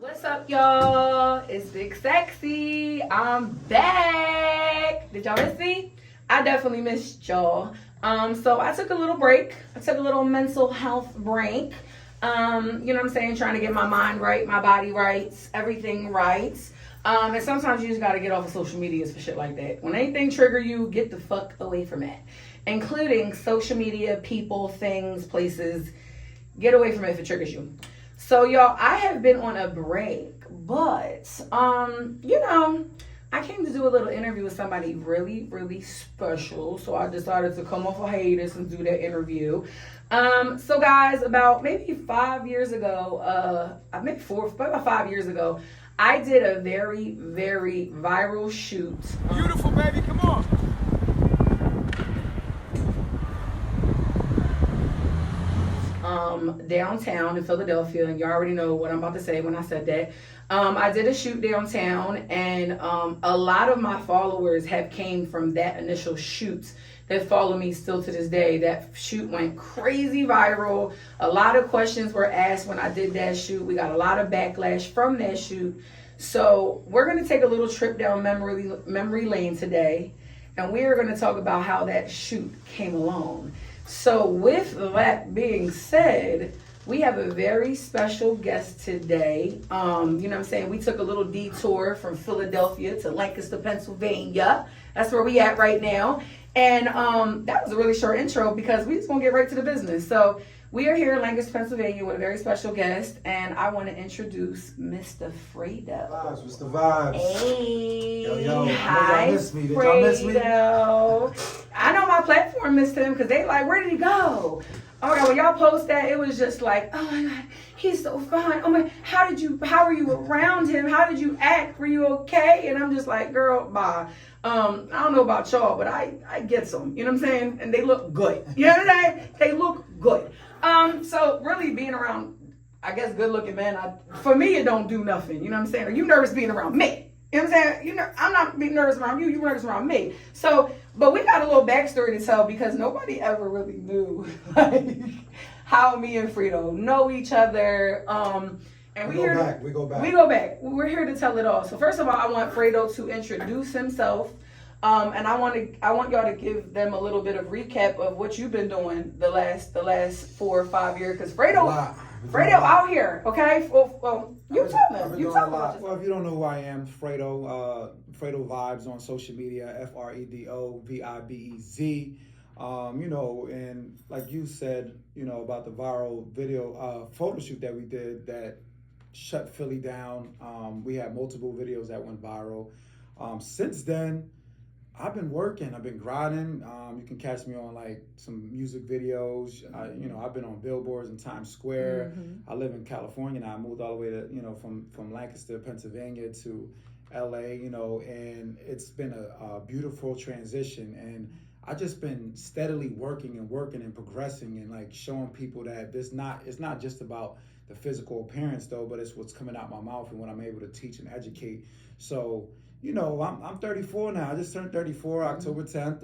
What's up, y'all? It's BigSexy. I'm back. Did y'all miss me? I definitely missed y'all. So I took a little break. I took a little mental health break. You know what I'm saying? Trying to get my mind right, my body right, everything right. And sometimes you just gotta get off of social media for shit like that. When anything trigger you, get the fuck away from it. Including social media, people, things, places. Get away from it if it triggers you. So y'all, I have been on a break, but I came to do a little interview with somebody really, really special. So I decided to come off a hiatus and do that interview. So guys, about maybe 5 years ago, about 5 years ago, I did a very, very viral shoot. Beautiful, baby, come on. Downtown in Philadelphia, and you already know what I'm about to say when I said that. I did a shoot downtown, and a lot of my followers have came from that initial shoot that follow me still to this day. That shoot went crazy viral. A lot of questions were asked when I did that shoot. We got a lot of backlash from that shoot. So we're going to take a little trip down memory lane today, and we are going to talk about how that shoot came along. So with that being said, we have a very special guest today. You know what I'm saying? We took a little detour from Philadelphia to Lancaster, Pennsylvania. That's where we at right now. And that was a really short intro because we just want to get right to the business. So we are here in Lancaster, Pennsylvania with a very special guest, and I want to introduce Mr. Fredo. Vibez, what's the vibes? Hey. Yo, Hi, y'all miss me. Did y'all miss me? Fredo. I know my platform missed him because they like, where did he go? Oh my God, when y'all post that, it was just like, oh my God, he's so fine. Oh my, how were you around him? How did you act? Were you okay? And I'm just like, girl, bye. I don't know about y'all, but I get some, you know what I'm saying? And they look good. You know what I'm saying? They look good. So really being around, I guess, good looking men, for me, it don't do nothing. You know what I'm saying? Are you nervous being around me? You know what I'm saying? I'm not being nervous around you. You're nervous around me. So, but we got a little backstory to tell because nobody ever really knew like how me and Fredo know each other. And We go back. We're here to tell it all. So first of all, I want Fredo to introduce himself. And I want y'all to give them a little bit of recap of what you've been doing the last 4 or 5 years. Because Fredo out here, okay? Well, you tell them. You tell them. Well, if you don't know who I am, Fredo Vibez on social media, Fredo Vibez. And like you said, about the viral video photo shoot that we did that shut Philly down. We had multiple videos that went viral. Since then, I've been working. I've been grinding. You can catch me on like some music videos. I've been on billboards in Times Square. Mm-hmm. I live in California now. I moved all the way to from Lancaster, Pennsylvania to LA. And it's been a beautiful transition. And I just been steadily working and progressing and like showing people that it's not just about the physical appearance though, but it's what's coming out my mouth and what I'm able to teach and educate. So. I'm 34 now. I just turned 34 October 10th.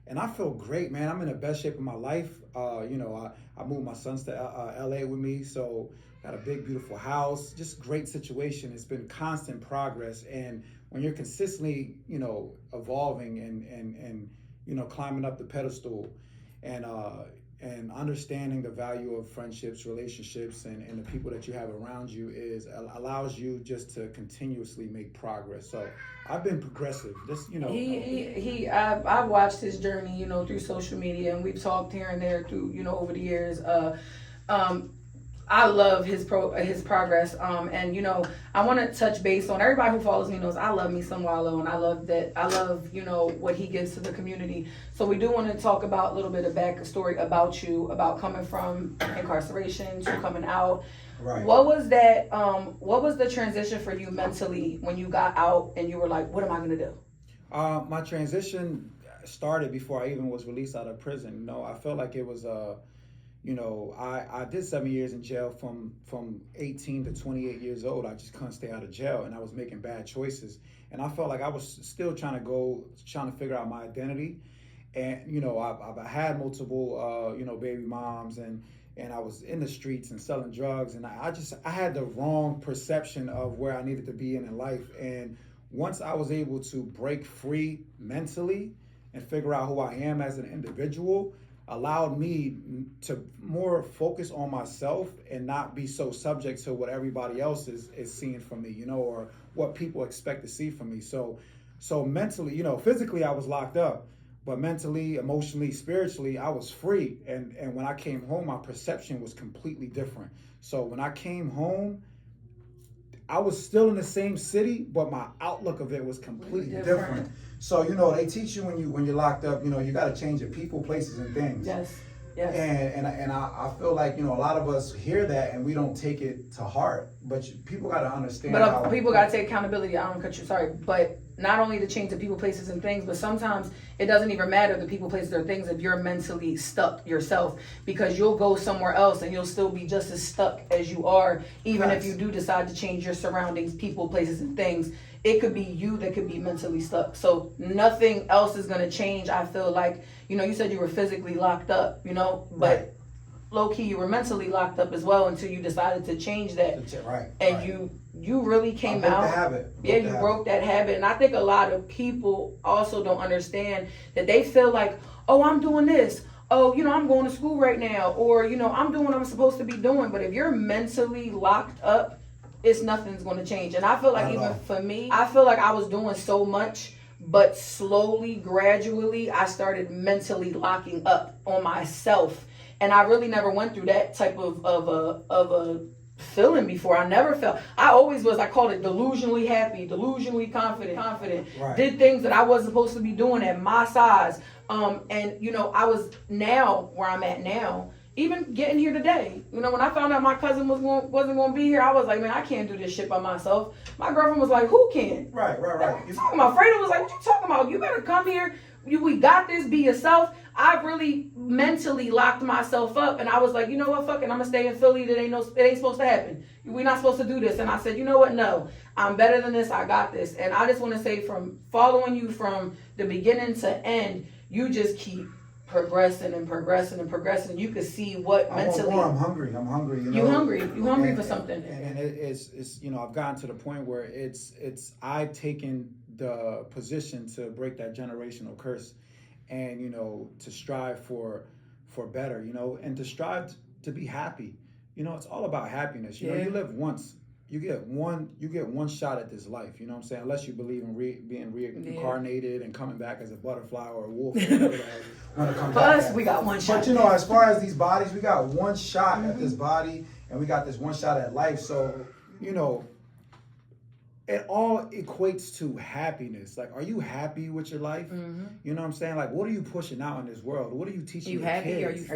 And I feel great, man. I'm in the best shape of my life. I moved my sons to LA with me. So got a big, beautiful house. Just great situation. It's been constant progress. And when you're consistently, evolving and climbing up the pedestal and understanding the value of friendships, relationships, and the people that you have around you allows you just to continuously make progress. So I've been progressive. I've watched his journey, through social media, and we've talked here and there through, over the years. I love his progress. I want to touch base on everybody who follows me knows I love me some Wallow, and I love what he gives to the community. So we do want to talk about a little bit of backstory about you, about coming from incarceration to coming out. Right. What was that? What was the transition for you mentally when you got out and you were like, what am I going to do? My transition started before I even was released out of prison. I felt like it was I did 7 years in jail from 18 to 28 years old. I just couldn't stay out of jail, and I was making bad choices. And I felt like I was still trying to figure out my identity. And I've had multiple baby moms, and and I was in the streets and selling drugs, and I had the wrong perception of where I needed to be in life. And once I was able to break free mentally and figure out who I am as an individual, allowed me to more focus on myself and not be so subject to what everybody else is seeing from me, you know, or what people expect to see from me. So mentally, you know, physically I was locked up, but mentally, emotionally, spiritually, I was free. And when I came home, my perception was completely different. So when I came home, I was still in the same city, but my outlook of it was completely different. So, you know, they teach you when you're locked up, you know, you got to change your people, places, and things. Yes. Yes. And I feel like, you know, a lot of us hear that and we don't take it to heart. But people got to understand. But people got to take accountability. I don't cut you, sorry. But not only to change the people, places, and things, but sometimes it doesn't even matter the people, places, or things if you're mentally stuck yourself, because you'll go somewhere else and you'll still be just as stuck as you are, even if you do decide to change your surroundings, people, places, and things. It could be you that could be mentally stuck. So nothing else is going to change. I feel like, you know, you said you were physically locked up, you know, but low key you were mentally locked up as well until you decided to change that. And you really came out. You broke that habit. And I think a lot of people also don't understand that they feel like, oh, I'm doing this. Oh, you know, I'm going to school right now. Or, you know, I'm doing what I'm supposed to be doing. But if you're mentally locked up, nothing's going to change. And I feel like even for me, I feel like I was doing so much, but slowly, gradually, I started mentally locking up on myself. And I really never went through that type of a feeling before. I never felt, I always was, I called it delusionally happy, delusionally confident, did things that I wasn't supposed to be doing at my size. And, you know, I was now where I'm at now, even getting here today, you know, when I found out my cousin wasn't going to be here, I was like, man, I can't do this shit by myself. My girlfriend was like, who can? Right. What you talking about? Fredo was like, what you talking about? You better come here. We got this. Be yourself. I really mentally locked myself up, and I was like, you know what? Fuck it. I'm gonna stay in Philly. It ain't supposed to happen. We're not supposed to do this. And I said, you know what? No, I'm better than this. I got this. And I just want to say, from following you from the beginning to end, you just keep progressing and progressing and progressing. You could see what mentally. I'm hungry. You know? You hungry for something. And it's you know, I've gotten to the point where I've taken the position to break that generational curse, and you know, to strive for better, you know, and to strive to be happy. You know, it's all about happiness. You know, you live once. You get one shot at this life, you know what I'm saying? Unless you believe in being reincarnated and coming back as a butterfly or a wolf or whatever want to come back. Plus, we got one shot. But you know, as far as these bodies, we got one shot at this body, and we got this one shot at life. So, you know, it all equates to happiness. Like, are you happy with your life? You know what I'm saying? Like, what are you pushing out in this world? What are you teaching your happy? kids? Are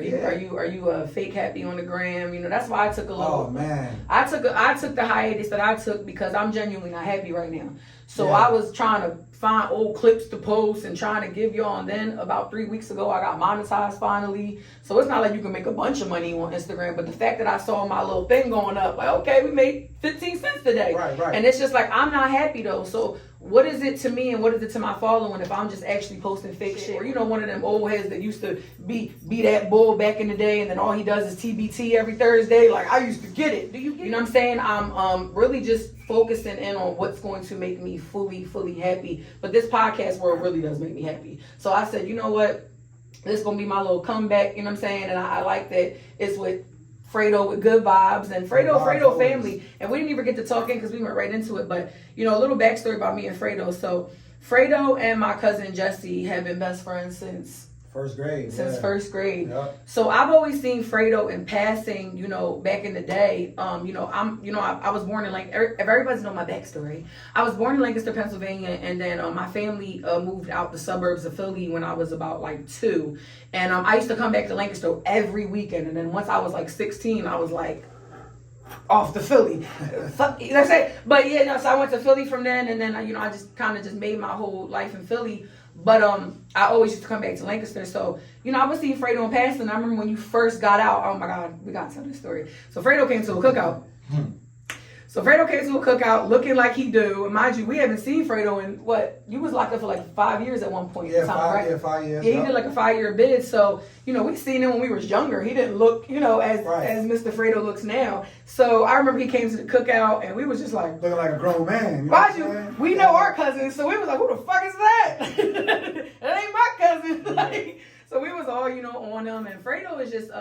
you fake happy on the gram? You know, that's why I took a little. Oh man. I took the hiatus that I took because I'm genuinely not happy right now. So I was trying to find old clips to post and trying to give y'all. And then about 3 weeks ago, I got monetized finally. So it's not like you can make a bunch of money on Instagram, but the fact that I saw my little thing going up, like, okay, we made 15 cents today. Right. And it's just like, I'm not happy though. So what is it to me and what is it to my following if I'm just actually posting fake shit? Or, you know, one of them old heads that used to be that bull back in the day, and then all he does is TBT every Thursday. Like, I used to get it. Do you get it? You know what I'm saying? I'm really just focusing in on what's going to make me fully happy. But this podcast world really does make me happy. So I said, you know what? This is going to be my little comeback, you know what I'm saying? And I like that it's with Fredo with good vibes and Fredo family. And we didn't even get to talking because we went right into it. But, you know, a little backstory about me and Fredo. So Fredo and my cousin Jesse have been best friends since first grade. Yep. So I've always seen Fredo in passing, you know, back in the day. I was born in if everybody's know my backstory, I was born in Lancaster, Pennsylvania, and then my family moved out the suburbs of Philly when I was about 2. And I used to come back to Lancaster every weekend. And then once I was 16, I was off to Philly. Fuck, you know what I'm saying? But yeah, no, so I went to Philly from then, and then I just kind of just made my whole life in Philly. But I always used to come back to Lancaster. So, you know, I was seeing Fredo in passing. I remember when you first got out. Oh my God, we gotta tell this story. So Fredo came to a cookout. So Fredo came to a cookout looking like he do. And mind you, we haven't seen Fredo in what? You was locked up for like 5 years at one point in time, right? Yeah, 5 years. Yeah, he did like a 5-year bid. So, we seen him when we was younger. He didn't look, as Mr. Fredo looks now. So I remember he came to the cookout and we was just like looking like a grown man. Mind you, we know our cousins, so we was like, who the fuck is that? That ain't my cousin. So we was all, on them. And Fredo is just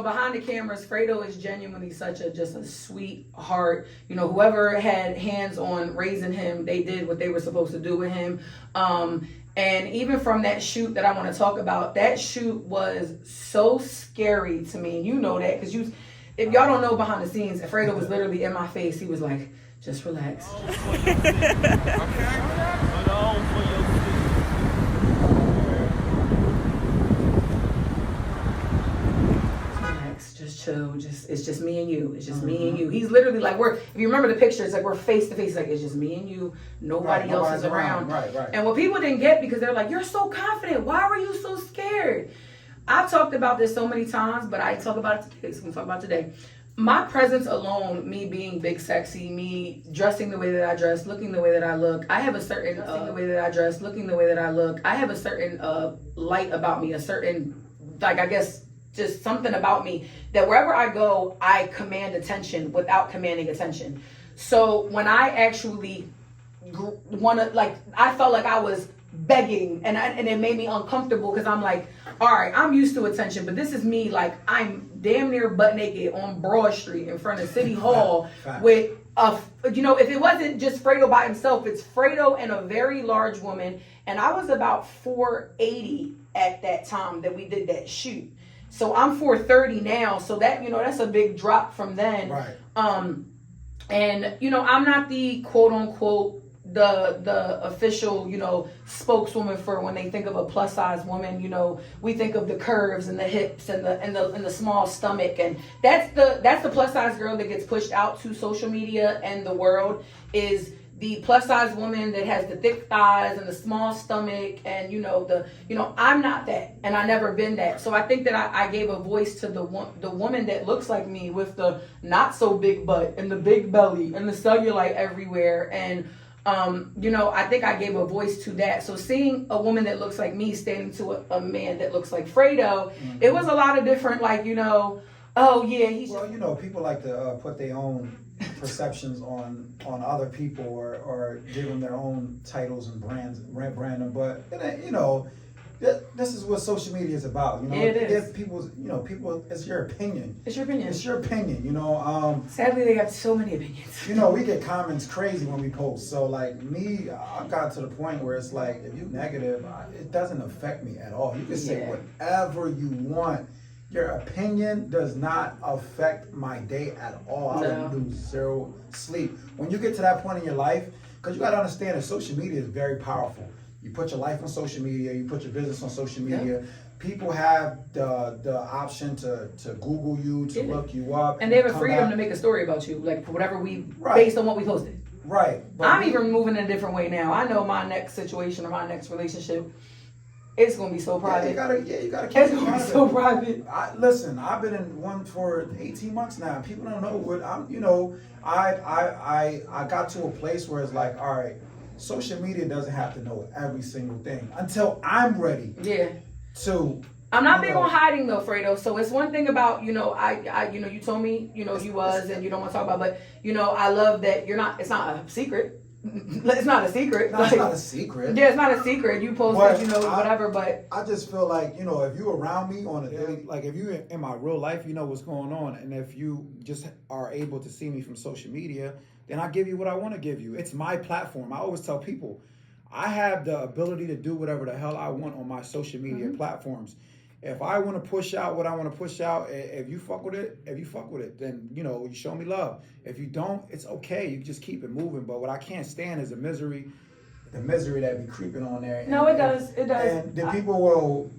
behind the cameras, Fredo is genuinely such a sweet heart. Whoever had hands on raising him, they did what they were supposed to do with him. And even from that shoot that I want to talk about, that shoot was so scary to me. You know that, because if y'all don't know behind the scenes, Fredo was literally in my face. He was like, just relax. Just chill. It's just me and you. It's just me and you. He's literally like, if you remember the picture, it's like we're face to face. Like, it's just me and you. Nobody else is around. Right. And what people didn't get, because they're like, you're so confident. Why were you so scared? I've talked about this so many times, but I talk about it today. So I'm going to talk about it today. My presence alone, me being BigSexy, me dressing the way that I dress, looking the way that I look, I have a certain the way that I dress, looking the way that I look, I have a certain light about me, a certain, like, I guess, just something about me that wherever I go, I command attention without commanding attention. So when I actually I felt like I was begging, and it made me uncomfortable, because I'm like, all right, I'm used to attention, but this is me, like, I'm damn near butt naked on Broad Street in front of City Hall with if it wasn't just Fredo by himself, it's Fredo and a very large woman, and I was about 480 at that time that we did that shoot. So I'm 430 now, so that, that's a big drop from then. Right. And, I'm not the quote unquote, the official, spokeswoman for when they think of a plus size woman. We think of the curves and the hips and the small stomach, and that's the plus size girl that gets pushed out to social media and the world, is the plus size woman that has the thick thighs and the small stomach, and I'm not that, and I never been that. So I think that I gave a voice to the woman that looks like me, with the not so big butt and the big belly and the cellulite everywhere, and I think I gave a voice to that. So seeing a woman that looks like me standing to a man that looks like Fredo, it was a lot of different, oh yeah, he's. Well, people like to put their own perceptions on other people, or give them their own titles and brands, brand them. But this is what social media is about. It is. People, it's your opinion. It's your opinion. It's your opinion. Sadly, they have so many opinions. We get comments crazy when we post. So like me, I've got to the point where it's like, if you negative, it doesn't affect me at all. You can say whatever you want. Your opinion does not affect my day at all. I would lose zero sleep. When you get to that point in your life, because you got to understand that social media is very powerful. You put your life on social media, you put your business on social media. People have the option to Google you, to look you up. And they have a freedom to make a story about you, like whatever based on what we posted. Right. I'm even moving in a different way now. I know my next situation or my next relationship, it's gonna be so private. You gotta keep it gonna be so private. Listen, I've been in one for 18 months now. People don't know what I'm. I got to a place where it's like, all right, social media doesn't have to know every single thing until I'm ready. Yeah. So I'm not big on hiding though, Fredo. So it's one thing about, I you told me, you was, and you don't want to talk about, but I love that it's not a secret. It's not a secret. No, it's not a secret. Yeah, it's not a secret. You posted, whatever, but I just feel like, if you around me on a daily, like if you in my real life, you know what's going on. And if you just are able to see me from social media, then I give you what I want to give you. It's my platform. I always tell people, I have the ability to do whatever the hell I want on my social media platforms. If I want to push out what I want to push out, if you fuck with it, then, you show me love. If you don't, it's okay. You just keep it moving. But what I can't stand is the misery that be creeping on there. No, it does. And then people will,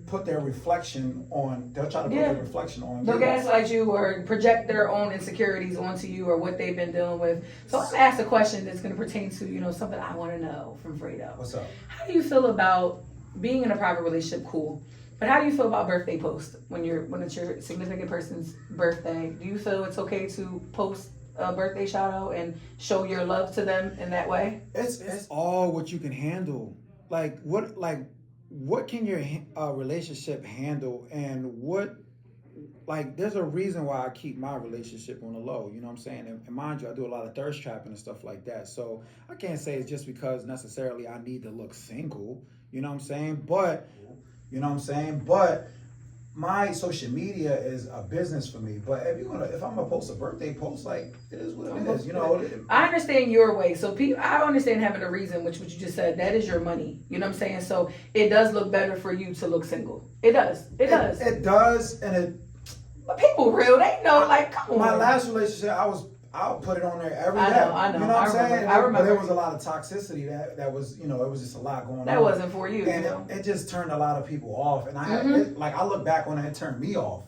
put their reflection on, they'll try to put their reflection on you. They'll gaslight you or project their own insecurities onto you or what they've been dealing with. So I'm going to ask a question that's going to pertain to, something I want to know from Fredo. What's up? How do you feel about being in a private relationship? Cool. But how do you feel about birthday posts when it's your significant person's birthday? Do you feel it's okay to post a birthday shout out and show your love to them in that way? It's all what you can handle. What can your relationship handle, and what, like, there's a reason why I keep my relationship on the low, you know what I'm saying? And mind you, I do a lot of thirst trapping and stuff like that. So I can't say it's just because necessarily I need to look single, you know what I'm saying? But my social media is a business for me. But if I'm gonna post a birthday post, like, it is what it is, you know. I understand your way. So I understand having a reason, which what you just said, that is your money. You know what I'm saying? So it does look better for you to look single. It does. It does. But people real, they know, like, come on. My last relationship, I'll put it on there every day. I know. You know what I'm saying? I remember. But there was a lot of toxicity that was, you know, it was just a lot going on. That wasn't for you. And it just turned a lot of people off. And I look back on it, it turned me off.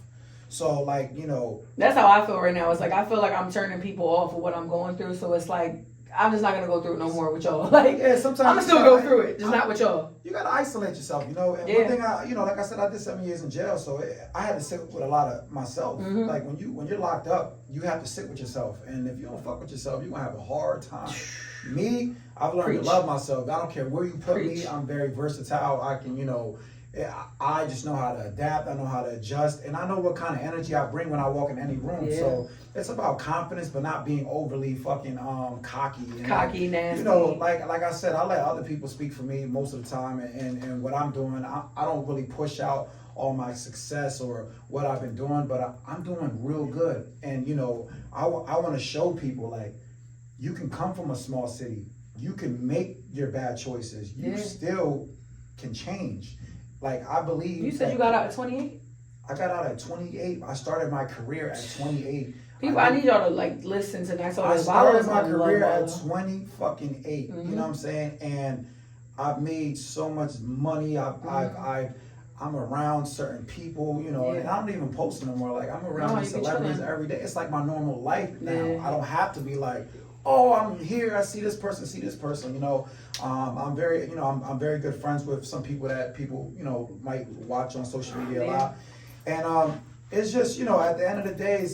So, like, you know. That's how I feel right now. It's like, I feel like I'm turning people off of what I'm going through. So it's like, I'm just not going to go through it no more with y'all. Like, yeah, sometimes I'm going to still go through it, just not with y'all. You got to isolate yourself, you know. And one thing, like I said, I did 7 years in jail, so I had to sit with a lot of myself. Like, when you're locked up, you have to sit with yourself. And if you don't fuck with yourself, you're going to have a hard time. Me, I've learned to love myself. I don't care where you put me. I'm very versatile. I can, you know, I just know how to adapt. I know how to adjust. And I know what kind of energy I bring when I walk in any room. Yeah. So it's about confidence, but not being overly fucking cocky. Cocky, nasty. You know, like I said, I let other people speak for me most of the time. And what I'm doing, I don't really push out all my success or what I've been doing, but I'm doing real good. And, you know, I want to show people, like, you can come from a small city. You can make your bad choices. You still can change. Like, I believe. You said you got out at 28? I got out at 28. I started my career at 28. People, I need y'all to, like, listen to that. So I started my career at 20 fucking 8. You know what I'm saying? And I've made so much money. I'm around certain people, you know, and I don't even post no more. Like, I'm around these celebrities every day. It's like my normal life now. Yeah. I don't have to be like, oh, I'm here, I see this person, you know. I'm very good friends with some people that people, you know, might watch on social media a lot. And it's just, you know, at the end of the day,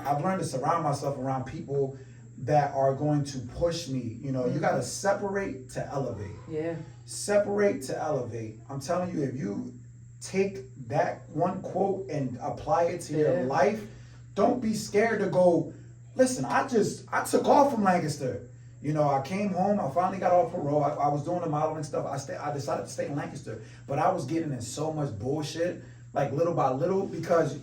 I've learned to surround myself around people that are going to push me. You know, you got to separate to elevate. Yeah. Separate to elevate. I'm telling you, if you take that one quote and apply it to your life, don't be scared to go, listen, I took off from Lancaster. You know, I came home, I finally got off parole. I was doing the modeling stuff. I decided to stay in Lancaster, but I was getting in so much bullshit, like, little by little, because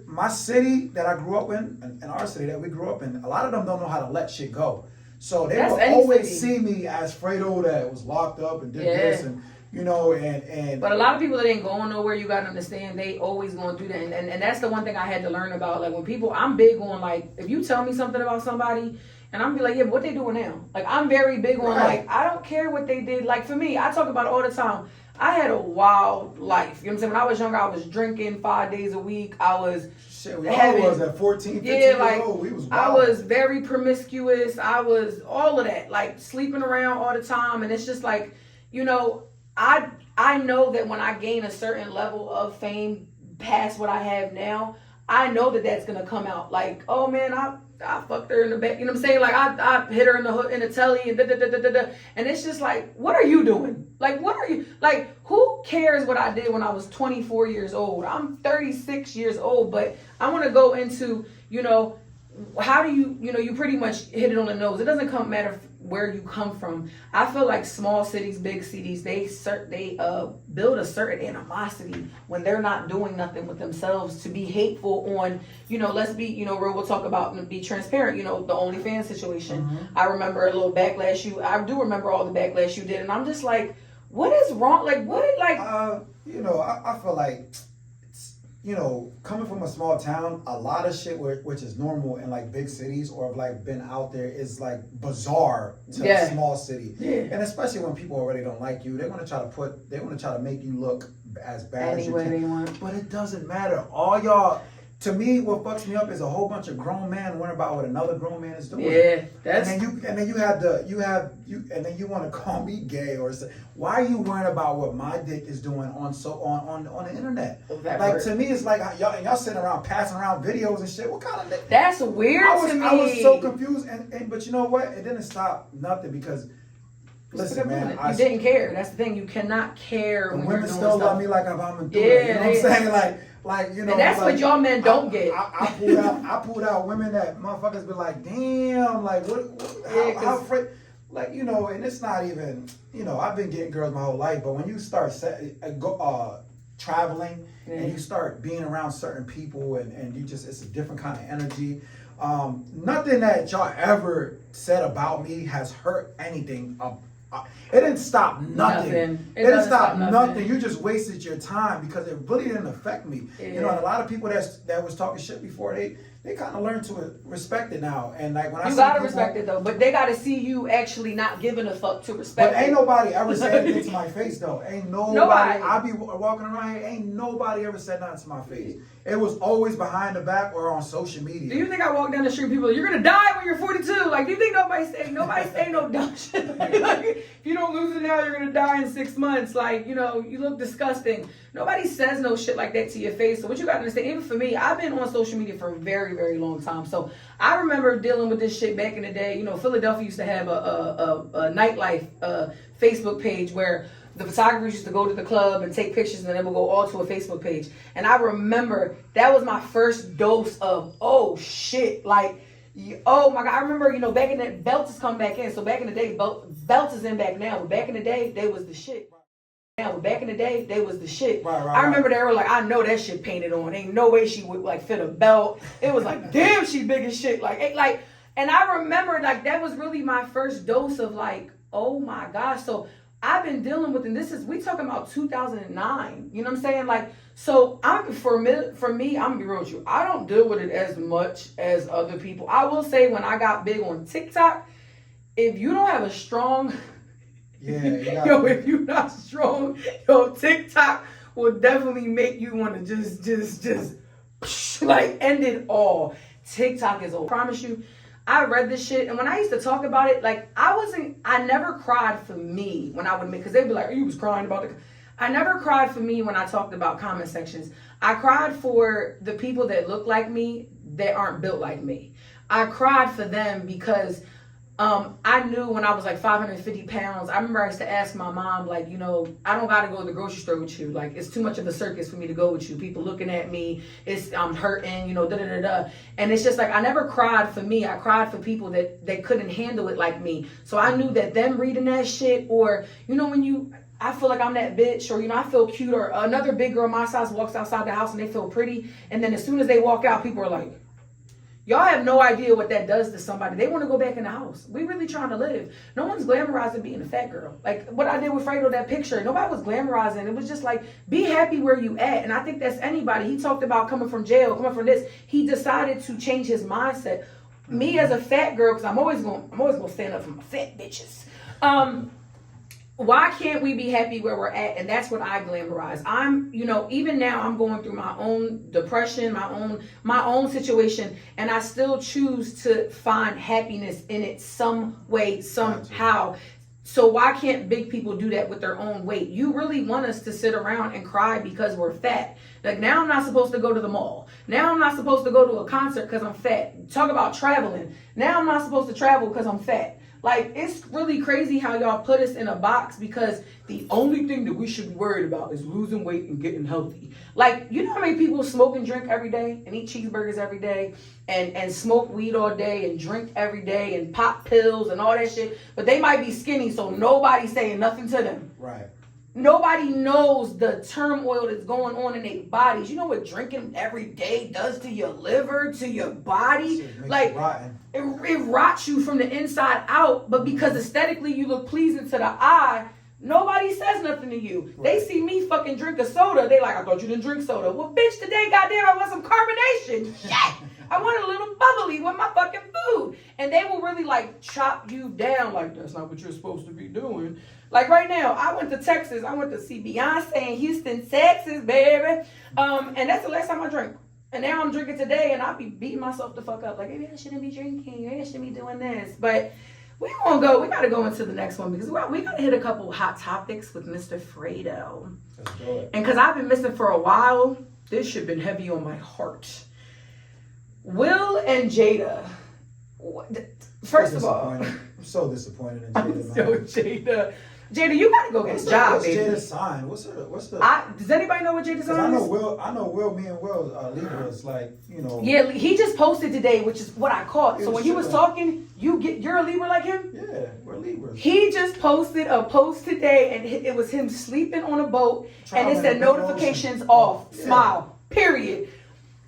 my city that I grew up in, and our city that we grew up in, a lot of them don't know how to let shit go. So they will always see me as Fredo that was locked up and did this, and, you know, and but a lot of people that ain't going nowhere, you gotta understand, they always gonna do that. And that's the one thing I had to learn about. Like, when people, I'm big on, like, if you tell me something about somebody, and I'm be like, yeah, but what they doing now? Like, I'm very big on, like, I don't care what they did. Like, for me, I talk about it all the time. I had a wild life. You know what I'm saying? When I was younger, I was drinking 5 days a week. I was was at 14, 15 years old. We was wild. I was very promiscuous. I was all of that, like, sleeping around all the time. And it's just like, you know, I know that when I gain a certain level of fame past what I have now, I know that that's gonna come out. Like, oh man, I fucked her in the back. You know what I'm saying? Like, I hit her in the telly and and it's just like, what are you doing? Like, what are you, like, who cares what I did when I was 24 years old? I'm 36 years old, but I want to go into, you know, how do you pretty much hit it on the nose. It doesn't matter where you come from. I feel like small cities, big cities, they build a certain animosity when they're not doing nothing with themselves to be hateful on, you know, let's be, you know, real, we'll talk about and be transparent, you know, the OnlyFans situation. I remember a little backlash I do remember all the backlash you did, and I'm just like, what is wrong? Like, what, like, you know, I feel like, you know, coming from a small town, a lot of shit which is normal in, like, big cities or have, like, been out there is, like, bizarre to a small city. And especially when people already don't like you, they're gonna try to make you look as bad as you can. They want. But it doesn't matter. All y'all, to me, what fucks me up is a whole bunch of grown men worrying about what another grown man is doing. Yeah, that's. And then you want to call me gay or say, why are you worrying about what my dick is doing on the internet? Like to me, it's like y'all sitting around passing around videos and shit. What kind of dick? That's weird to me. I was so confused, and but you know what? It didn't stop nothing because. Listen, man, you didn't care. That's the thing. You cannot care when women you're doing still stuff. love me like I'm doing. Yeah, you know what I'm saying? Like you know. And that's like, what y'all men don't get. I pulled out women that motherfuckers be like, damn, like how afraid, like you know, and it's not even, you know, I've been getting girls my whole life, but when you start traveling and you start being around certain people and you just, it's a different kind of energy. Nothing that y'all ever said about me has hurt anything. It didn't stop nothing. It didn't stop nothing. You just wasted your time because it really didn't affect me. Yeah. You know, and a lot of people that was talking shit before, they kind of learned to respect it now. And like when I you gotta respect it though, but they gotta see you actually not giving a fuck to respect. But ain't nobody ever said anything to my face though. Ain't nobody. I be walking around here. Ain't nobody ever said nothing to my face. It was always behind the back or on social media. Do you think I walk down the street, people, you're gonna die when you're 42? Like, do you think nobody's saying no dumb shit? Like, if you don't lose it now, you're gonna die in 6 months. Like, you know, you look disgusting. Nobody says no shit like that to your face. So what you gotta understand, even for me, I've been on social media for a very, very long time. So I remember dealing with this shit back in the day. You know, Philadelphia used to have a nightlife Facebook page where the photographers used to go to the club and take pictures and then we'll go all to a Facebook page. And I remember that was my first dose of, oh shit, like, oh my God. I remember, you know, back in the belts is coming back in. So back in the day, belts is in back now. But back in the day, they was the shit. Now, back in the day, they was the shit. I remember they were like, I know that shit painted on. Ain't no way she would like fit a belt. It was like, damn, she big as shit. Like, and I remember like that was really my first dose of like, oh my gosh. So I've been dealing with, and we talking about 2009. You know what I'm saying? Like, so for me, I'm gonna be real with you. I don't deal with it as much as other people. I will say when I got big on TikTok, if you don't have a strong, if you're not strong, TikTok will definitely make you want to just like end it all. TikTok is old. I promise you. I read this shit, and when I used to talk about it, like, I never cried for me when I would make, because they'd be like, you was crying about I never cried for me when I talked about comment sections. I cried for the people that look like me that aren't built like me. I cried for them because I knew when I was like 550 pounds, I remember I used to ask my mom, like, you know, I don't got to go to the grocery store with you. Like, it's too much of a circus for me to go with you. People looking at me, I'm hurting, you know, da-da-da-da. And it's just like, I never cried for me. I cried for people that couldn't handle it like me. So I knew that them reading that shit, or, you know, when I feel like I'm that bitch, or, you know, I feel cute, or another big girl my size walks outside the house and they feel pretty. And then as soon as they walk out, people are like, y'all have no idea what that does to somebody. They want to go back in the house. We really trying to live. No one's glamorizing being a fat girl. Like what I did with Fredo, that picture, nobody was glamorizing. It was just like, be happy where you at. And I think that's anybody. He talked about coming from jail, coming from this. He decided to change his mindset. Me as a fat girl, because I'm always gonna stand up for my fat bitches. Why can't we be happy where we're at? And that's what I glamorize. I'm, you know, even now I'm going through my own depression, my own situation, and I still choose to find happiness in it some way, somehow. So why can't big people do that with their own weight? You really want us to sit around and cry because we're fat. Like, now I'm not supposed to go to the mall. Now I'm not supposed to go to a concert because I'm fat. Talk about traveling. Now I'm not supposed to travel because I'm fat. Like, it's really crazy how y'all put us in a box because the only thing that we should be worried about is losing weight and getting healthy. Like, you know how many people smoke and drink every day and eat cheeseburgers every day and smoke weed all day and drink every day and pop pills and all that shit, but they might be skinny, so nobody's saying nothing to them. Right. Nobody knows the turmoil that's going on in their bodies. You know what drinking every day does to your liver, to your body? Like, it rots you from the inside out, but because aesthetically you look pleasing to the eye, nobody says nothing to you. Right. They see me fucking drink a soda. They like, I thought you didn't drink soda. Well, bitch, today, goddamn, I want some carbonation. Yeah. I want a little bubbly with my fucking food. And they will really like chop you down like, that's not what you're supposed to be doing. Like right now, I went to Texas. I went to see Beyonce in Houston, Texas, baby. And that's the last time I drank. And now I'm drinking today, and I be beating myself the fuck up. Like, maybe I shouldn't be drinking. Maybe I shouldn't be doing this. But we got to go into the next one because we got to hit a couple hot topics with Mr. Fredo. Let's do it. And because I've been missing for a while, this shit been heavy on my heart. Will and Jada. First of all, I'm so disappointed in Jada. I'm so Jada, you gotta go get a job, baby. What's Jada's sign? What's the? Does anybody know what Jada's sign is? I know Will. Me and Will Libras, like, you know. Yeah, he just posted today, which is what I caught. So when he was talking, you're a Libra like him? Yeah, we're Libras. He just posted a post today, and it was him sleeping on a boat, and it said notifications off. Yeah. Smile. Period.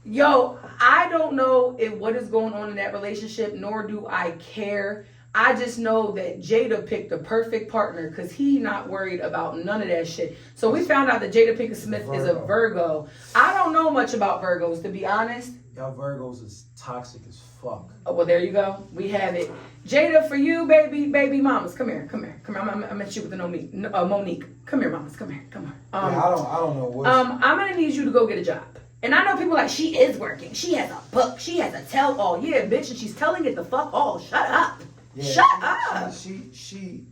Yo, I don't know what is going on in that relationship, nor do I care. I just know that Jada picked the perfect partner because he not worried about none of that shit. So we found out that Jada Pinkett Smith is a Virgo. I don't know much about Virgos, to be honest. Y'all Virgos is toxic as fuck. Oh, well, there you go. We have it. Jada, for you, baby mamas. Come here. I met you with the Monique. Come here, mamas. Come here. Yeah, I don't know what. I'm going to need you to go get a job. And I know people like, she is working. She has a book. She has a tell-all. Yeah, bitch, and she's telling it the fuck all. Shut up. Yeah, Shut up. She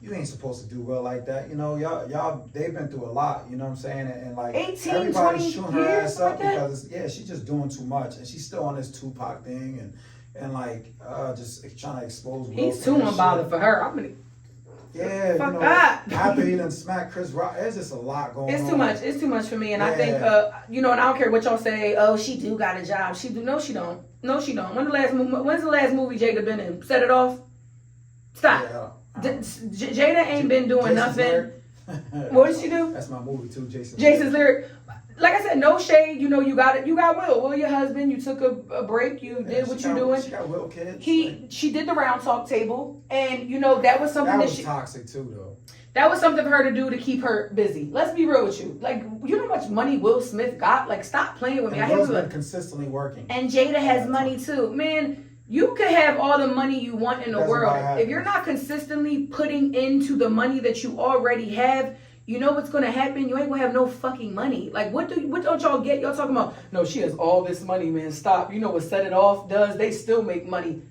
you ain't supposed to do well like that. You know, y'all they've been through a lot, you know what I'm saying? And like 18, everybody's 20 shooting her years ass up like that? because she's just doing too much, and she's still on this Tupac thing and like just trying to expose Will. He's too unbothered for her. I'm gonna Yeah, fuck you know, up. after he done smacked Chris Rock, there's just a lot going on. It's too much. It's too much for me. And I think, and I don't care what y'all say. Oh, she do got a job. She do. No, she don't. When's the last movie Jada been in? Set It Off. Stop. Yeah, Jada ain't been doing nothing. What did she do? That's my movie too, Jason's Lyric. Like I said, no shade. You know, you got it. You got Will. Will, your husband. You took a break. You did what you doing. She got Will kids. She did the round talk table, and that was something that was toxic too, though. That was something for her to do to keep her busy. Let's be real with you. Like, you know how much money Will Smith got? Like, stop playing with me. And Will's been consistently working. And Jada has money too. Man, you could have all the money you want in the world. If you're not consistently putting into the money that you already have, you know what's going to happen? You ain't going to have no fucking money. Like, what don't y'all get? Y'all talking about, no, she has all this money, man. Stop. You know what Set It Off does? They still make money.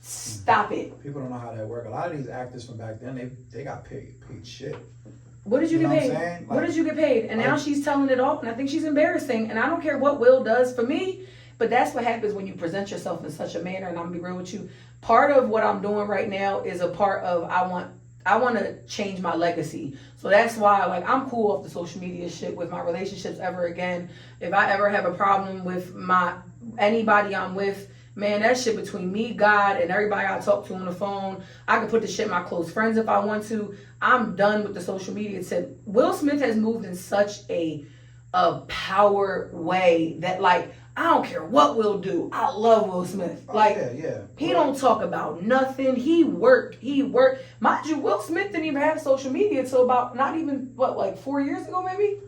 Stop it. People don't know how that works. A lot of these actors from back then, they got paid shit. What did you get paid? What did you get paid? And now she's telling it off, and I think she's embarrassing. And I don't care what Will does for me, but that's what happens when you present yourself in such a manner. And I'm gonna be real with you. Part of what I'm doing right now is a part of I want to change my legacy. So that's why, like, I'm cool off the social media shit with my relationships ever again. If I ever have a problem with anybody I'm with, man, that shit between me, God, and everybody I talk to on the phone. I can put the shit in my close friends if I want to. I'm done with the social media. Will Smith has moved in such a power way that, like, I don't care what Will do. I love Will Smith. Like, he don't talk about nothing. He worked. Mind you, Will Smith didn't even have social media until about not even, 4 years ago, maybe?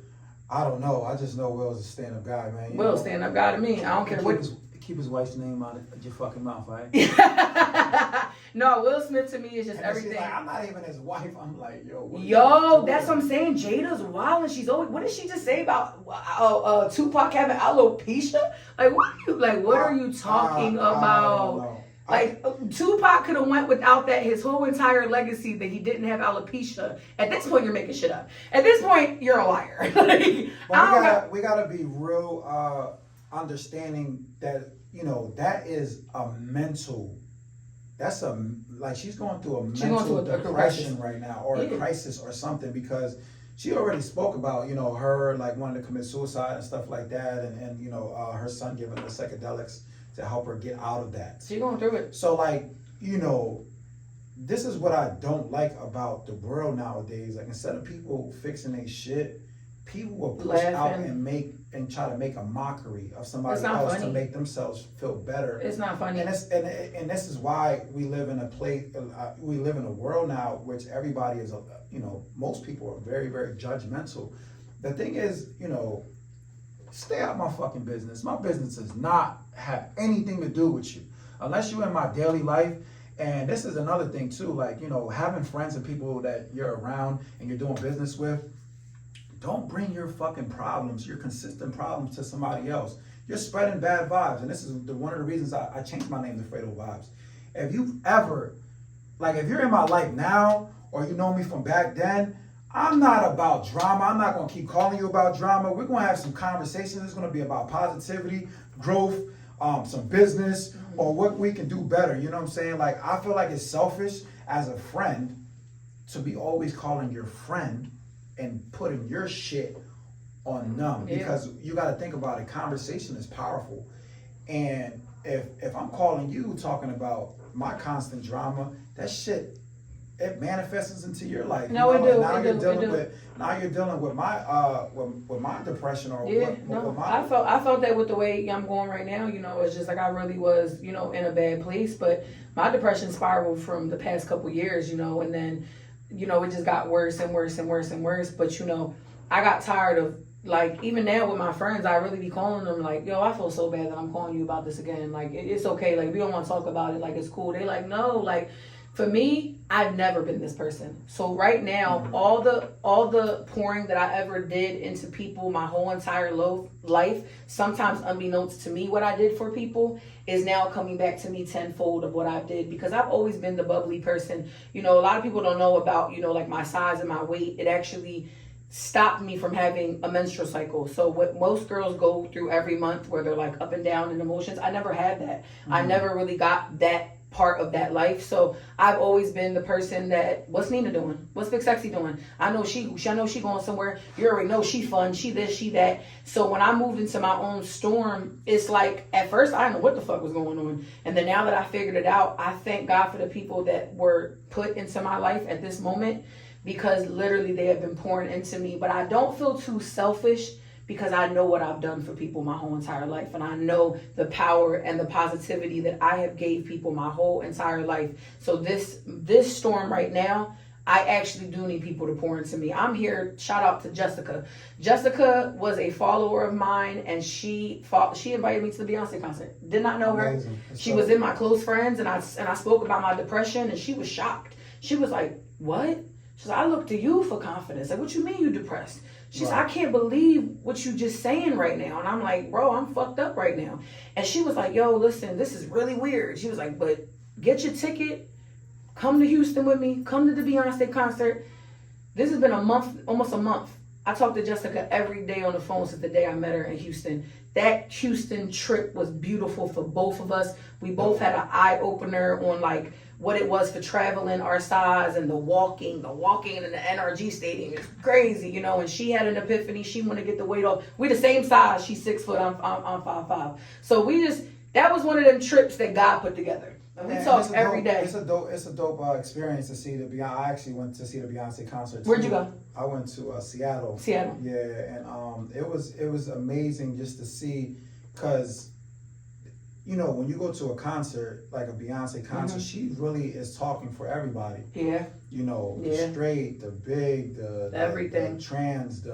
I don't know. I just know Will's a stand-up guy, man. Will's stand-up guy to me. I don't care what. Keep his wife's name out of your fucking mouth, right? No, Will Smith to me is just everything. Like, I'm not even his wife. I'm like, that's what I'm saying. Jada's wild, and she's always. What did she just say about Tupac having alopecia? Like, what are you talking about? Tupac could have went without that. His whole entire legacy that he didn't have alopecia. At this point, you're making shit up. At this point, you're a liar. We gotta be real. Understanding that, that is a mental, she's going through a mental depression right now, or a crisis or something, because she already spoke about, her like wanting to commit suicide and stuff like that, and her son giving her psychedelics to help her get out of that. She's going through it. So this is what I don't like about the world nowadays. Like, instead of people fixing their shit, people will push out and try to make a mockery of somebody else to make themselves feel better. It's not funny. And this is why we live in a world now which everybody is, most people are very, very judgmental. The thing is, stay out of my fucking business. My business does not have anything to do with you unless you're in my daily life. And this is another thing too, like, having friends and people that you're around and you're doing business with. Don't bring your fucking problems, your consistent problems, to somebody else. you're spreading bad vibes. And this is one of the reasons I changed my name to Fredo Vibes. If you've ever, like, if you're in my life now, or you know me from back then, I'm not about drama. I'm not going to keep calling you about drama. We're going to have some conversations. It's going to be about positivity, growth, some business, or what we can do better. You know what I'm saying? Like, I feel like it's selfish as a friend to be always calling your friend and putting your shit on them, because you got to think about it. Conversation is powerful, and if I'm calling you talking about my constant drama, that shit, it manifests into your life. No, you know? it do. Now it you're do. dealing it do. with my with my depression or with my. I felt that with the way I'm going right now. You know, it's just like I really was, you know, in a bad place. But my depression spiraled from the past couple years, you know, and then, you know, it just got worse and worse and worse and worse. But you know, I got tired of, like, even now with my friends, I really be calling them like, yo, I feel so bad that I'm calling you about this again. Like, it's okay. Like, we don't want to talk about it. Like, it's cool. They like, no, like, for me, I've never been this person. So right now, all the pouring that I ever did into people my whole entire life, sometimes unbeknownst to me what I did for people, is now coming back to me tenfold of what I did, because I've always been the bubbly person. You know, a lot of people don't know about, you know, like my size and my weight. It actually stopped me from having a menstrual cycle. So what most girls go through every month, where they're like up and down in emotions, I never had that. I never really got that part of that life. So I've always been the person that, what's Nina doing? What's BigSexy doing? I know she going somewhere. You already know she fun, she this, she that. So when I moved into my own storm, it's like, at first I didn't know what the fuck was going on. And then now that I figured it out, I thank God for the people that were put into my life at this moment, because literally they have been pouring into me. But I don't feel too selfish, because I know what I've done for people my whole entire life. And I know the power and the positivity that I have gave people my whole entire life. So this storm right now, I actually do need people to pour into me. I'm here, shout out to Jessica. Jessica was a follower of mine, and she invited me to the Beyonce concert. Did not know her. She was in my close friends, and I spoke about my depression, and she was shocked. She was like, what? She's like, I look to you for confidence. Like, what you mean you depressed? She's like, I can't believe what you just saying right now. And I'm like, bro, I'm fucked up right now. And she was like, yo, listen, this is really weird. She was like, but get your ticket, come to Houston with me, come to the Beyonce concert. This has been a month, almost a month. I talked to Jessica every day on the phone since the day I met her in Houston. That Houston trip was beautiful for both of us. We both had an eye opener on like what it was for traveling our size, and the walking in the NRG stadium is crazy, you know. And she had an epiphany. She wanted to get the weight off. We the same size. She's 6 foot. I'm 5'5". So that was one of them trips that God put together. And we talk every day. It's a dope experience to see the Beyonce. I actually went to see the Beyonce concert too. Where'd you go? I went to Seattle. Seattle. Yeah, and it was amazing just to see, because, you know, when you go to a concert, like a Beyonce concert, she really is talking for everybody. Yeah. You know, the straight, the big, the everything, the trans,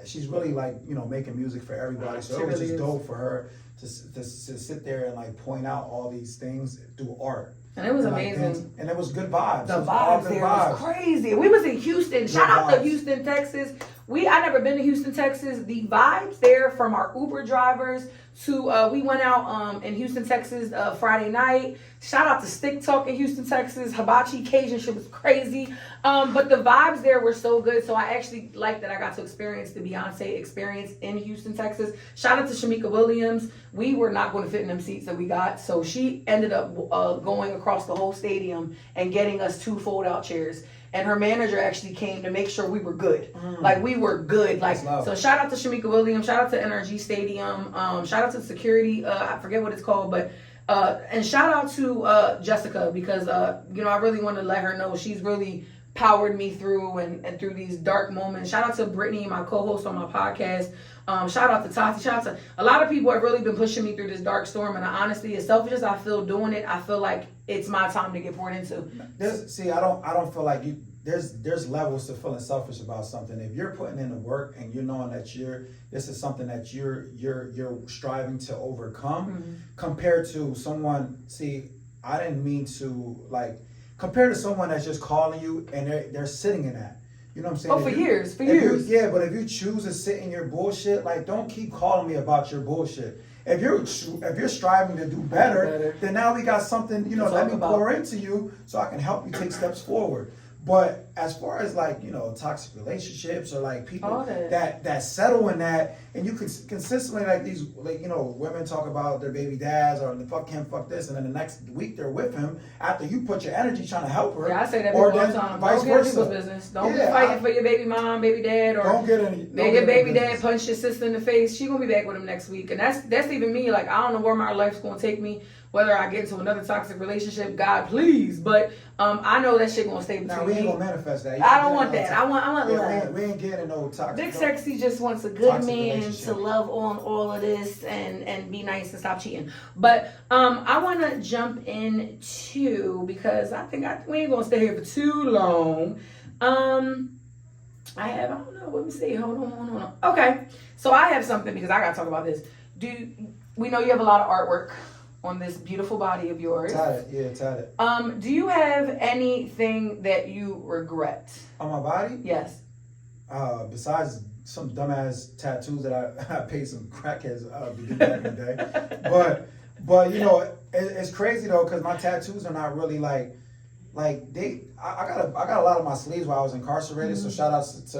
she's really like, you know, making music for everybody. So it was just dope for her to sit there and like point out all these things through art. And it was amazing. And it was good vibes. The vibes there was crazy. We was in Houston. Shout out to Houston, Texas. I never been to Houston, Texas. The vibes there from our Uber drivers to, we went out in Houston, Texas Friday night. Shout out to Stick Talk in Houston, Texas. Hibachi Cajun shit was crazy. But the vibes there were so good. So I actually like that I got to experience the Beyonce experience in Houston, Texas. Shout out to Shamika Williams. We were not going to fit in them seats that we got. So she ended up going across the whole stadium and getting us 2 fold-out chairs. And her manager actually came to make sure we were good. Like, we were good. Like, so shout out to Shamika Williams. Shout out to NRG Stadium. Shout out to security. I forget what it's called, but and shout out to Jessica, because you know, I really want to let her know she's really powered me through and through these dark moments. Shout out to Brittany, my co-host on my podcast. Shout out to Tati. Shout out to a lot of people have really been pushing me through this dark storm. And honestly, as selfish as I feel doing it, I feel like it's my time to get poured into. I don't feel like you. There's levels to feeling selfish about something. If you're putting in the work and you're knowing that this is something that you're striving to overcome, compared to someone. I didn't mean to compared to someone that's just calling you and they're sitting in that. You know what I'm saying? Oh, for years. Yeah, but if you choose to sit in your bullshit, don't keep calling me about your bullshit. if you're striving to do better, then now we got something, let me pour into you so I can help you take steps forward. But as far as like, toxic relationships or like people that settle in that, and you could consistently like these, like, women talk about their baby dads or fuck him, fuck this, and then the next week they're with him after you put your energy trying to help her. Yeah, I say that all the time. Don't get in people's business. Don't be fighting for your baby mom, baby dad, or don't get any. Your baby dad punched your sister in the face. She gonna be back with him next week, and that's even me. Like, I don't know where my life's gonna take me. Whether I get into another toxic relationship, God please, but I know that shit gonna stay between me. Now we ain't gonna manifest that. I don't want that. I want love. We ain't getting no toxic. BigSexy just wants a good man to love on all of this and be nice and stop cheating. But I want to jump in too, because I think we ain't gonna stay here for too long. I don't know. Let me see. Hold on. Okay, so I have something because I gotta talk about this. We know you have a lot of artwork on this beautiful body of yours. Tatted. Do you have anything that you regret? On my body? Yes. Besides some dumbass tattoos that I paid some crackheads to do back in the day. But it's crazy though, because my tattoos are not really I got a lot of my sleeves while I was incarcerated. Mm-hmm. So shout out to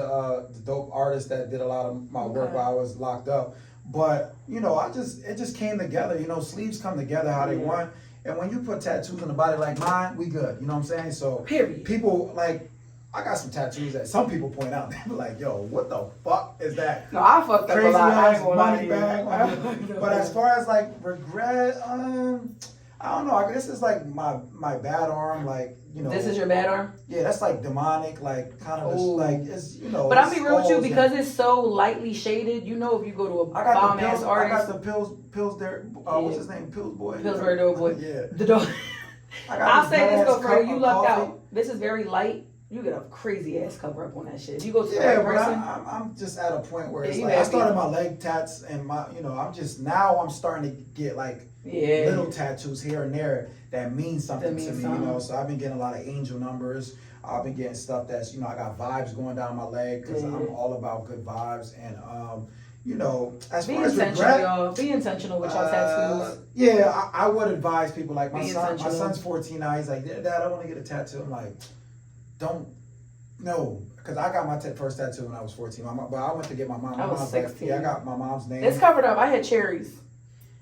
the dope artists that did a lot of my work while I was locked up. But it just came together. Sleeves come together how they want. And when you put tattoos on the body like mine, we good. You know what I'm saying? So period. People I got some tattoos that some people point out. They be like, "Yo, what the fuck is that?" No, I fucked up crazy a lot. ass money bag. But as far as regret, I don't know. This is like my bad arm. This is your bad arm? Yeah, that's demonic, kind of it's But I'll be real with you, because it's so lightly shaded. If you go to a bomb ass artist, I got the pills there. What's his name? Pills boy. Pillsbury Dough boy. Yeah. The dog. I'll say this though, Fredo, you lucked out. This is very light. You get a crazy ass cover up on that shit. You go to the right person. I'm just at a point where it's I started my leg tats and my I'm starting to get little tattoos here and there that mean something to me. So I've been getting a lot of angel numbers. I've been getting stuff that's I got vibes going down my leg because I'm all about good vibes. And as far as regret, y'all. Be intentional with your tattoos. Yeah, I would advise people. Like my son's 14 now. He's like, Dad, I want to get a tattoo. I'm like, because I got my first tattoo when I was 14. But I went to get my mom. I was 16. I got my mom's name. It's covered up. I had cherries.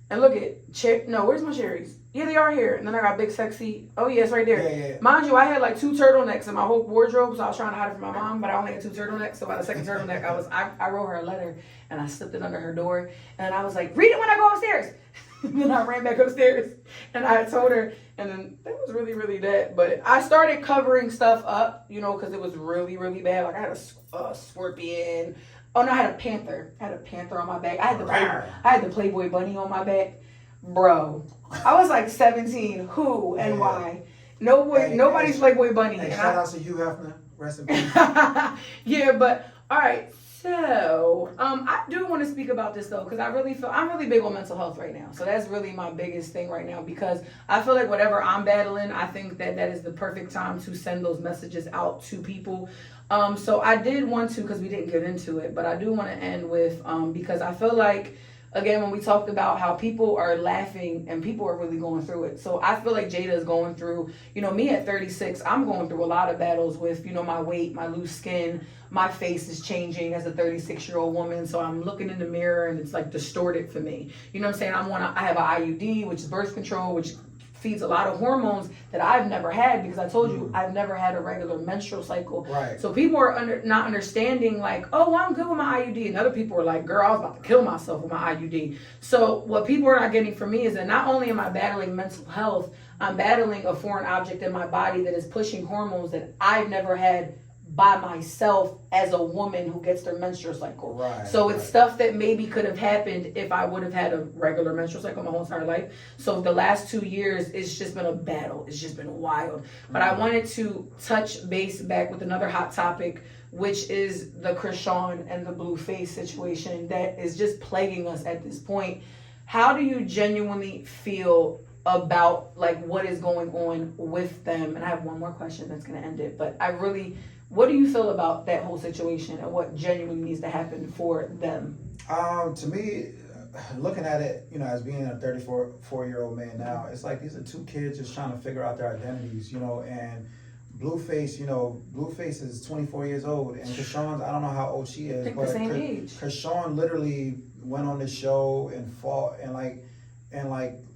And look at, no, where's my cherries? Yeah, they are here. And then I got BigSexy. Oh, yeah, it's right there. Yeah. Mind you, I had 2 turtlenecks in my whole wardrobe, so I was trying to hide it from my mom, but I only had 2 turtlenecks. So by the second turtleneck, I wrote her a letter, and I slipped it under her door, and I was like, read it when I go upstairs. And then I ran back upstairs, and I told her, and then that was really, really that. But I started covering stuff up, because it was really, really bad. I had a scorpion. Oh no, I had a panther. I had a panther on my back. I had the Playboy bunny on my back. Bro, I was 17. Who and why? Nobody's Playboy bunny. Hey, shout out to Hugh Hefner. Rest in peace. Yeah, but all right. So, I do want to speak about this though, because I really feel I'm really big on mental health right now. So that's really my biggest thing right now, because I feel like whatever I'm battling, I think that is the perfect time to send those messages out to people. So I did want to, because we didn't get into it, but I do want to end with, because I feel like, again, when we talked about how people are laughing and people are really going through it. So I feel like Jada is going through, me at 36, I'm going through a lot of battles with, my weight, my loose skin, my face is changing as a 36-year-old woman. So I'm looking in the mirror and it's distorted for me. You know what I'm saying? I have an IUD, which is birth control, which feeds a lot of hormones that I've never had, because I told you I've never had a regular menstrual cycle. Right. So people are not understanding oh, I'm good with my IUD, and other people are like, girl, I was about to kill myself with my IUD. So what people are not getting from me is that not only am I battling mental health, I'm battling a foreign object in my body that is pushing hormones that I've never had by myself as a woman who gets their menstrual cycle. Right. So it's stuff that maybe could have happened if I would have had a regular menstrual cycle my whole entire life. So the last 2 years, it's just been a battle. It's just been wild. But I wanted to touch base back with another hot topic, which is the Krishan and the Blueface situation that is just plaguing us at this point. How do you genuinely feel about what is going on with them? And I have one more question that's going to end it, but what do you feel about that whole situation and what genuinely needs to happen for them? To me, looking at it, you know, as being a 34-year-old man now, it's like these are two kids just trying to figure out their identities, you know, and Blueface, you know, Blueface is 24 years old, and Keshawn's, I don't know how old she is, I think but the same age. Keshawn literally went on this show and fought, and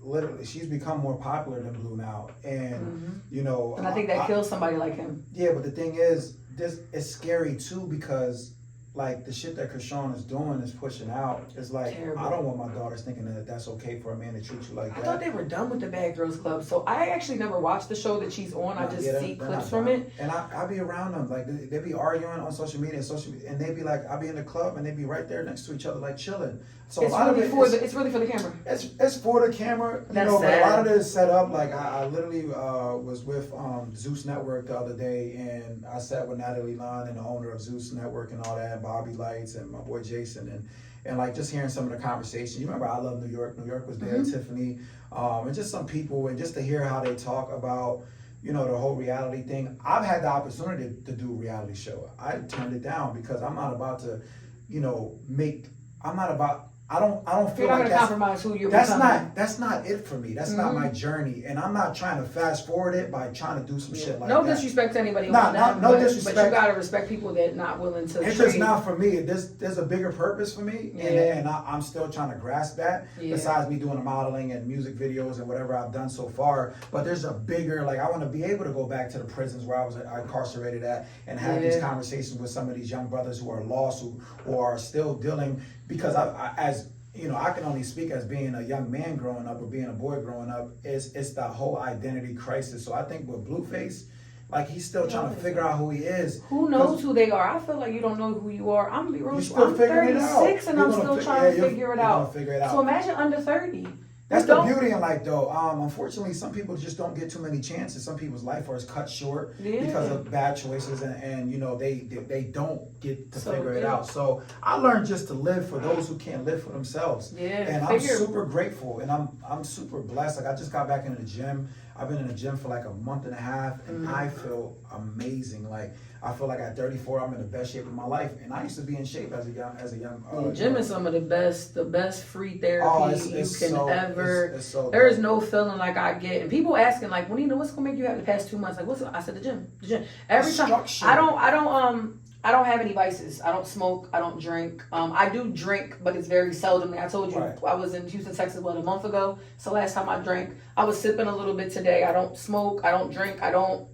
literally, she's become more popular than Blue now, and you know, and I think that kills somebody like him. Yeah, but the thing is, this it's scary too because like the shit that Keshawn is doing is pushing out. It's like terrible. I don't want my daughters thinking that that's okay for a man to treat you like that. I thought they were done with the Bad Girls Club, so I actually never watched the show that she's on. I just see clips from it. And I be around them, like they be arguing on social media, and they be like, I be in the club and they be right there next to each other, like chilling. So it's really for the camera. It's for the camera, you know. But a lot of it is set up. Like I literally was with Zeus Network the other day, and I sat with Natalie Lund and the owner of Zeus Network and all that, Bobby Lights and my boy Jason, and like just hearing some of the conversation. You remember I Love New York. New York was there, Tiffany, and just some people, and just to hear how they talk about, you know, the whole reality thing. I've had the opportunity to do a reality show. I turned it down because I'm not about to, you know, I don't feel you're not like gonna compromise who you're that's becoming. That's not it for me. That's not my journey, and I'm not trying to fast forward it by trying to do some shit like no that. No disrespect to anybody. No disrespect. But you gotta respect people that not willing to. It's just not for me. There's a bigger purpose for me, and I'm still trying to grasp that. Yeah. Besides me doing the modeling and music videos and whatever I've done so far, but there's a bigger, like, I want to be able to go back to the prisons where I was incarcerated at and have these conversations with some of these young brothers who are lost, who are still dealing, because as you know, I can only speak as being a young man growing up or being a boy growing up. It's the whole identity crisis. So I think with Blueface, like, he's still trying to figure out who he is. Who knows who they are? I feel like you don't know who you are. I'm 36 and I'm still trying to figure it out. So imagine under 30. That's the beauty in life, though. Unfortunately, some people just don't get too many chances. Some people's life is cut short because of bad choices, and you know, they don't get to figure it out. So I learned just to live for those who can't live for themselves. And I'm super grateful, and I'm super blessed. Like, I just got back into the gym. I've been in the gym for like a month and a half, and I feel amazing. Like, I feel like at 34, I'm in the best shape of my life, and I used to be in shape as a young. Gym is some of the best free therapy you can ever. There is no feeling like I get, and people asking like, "Well, you know, what's gonna make you happy the past 2 months?" Like, I said, the gym. Every time I don't have any vices. I don't smoke. I don't drink. I do drink, but it's very seldomly. I told you I was in Houston, Texas, a month ago. So last time I drank, I was sipping a little bit today. I don't smoke. I don't drink. I don't.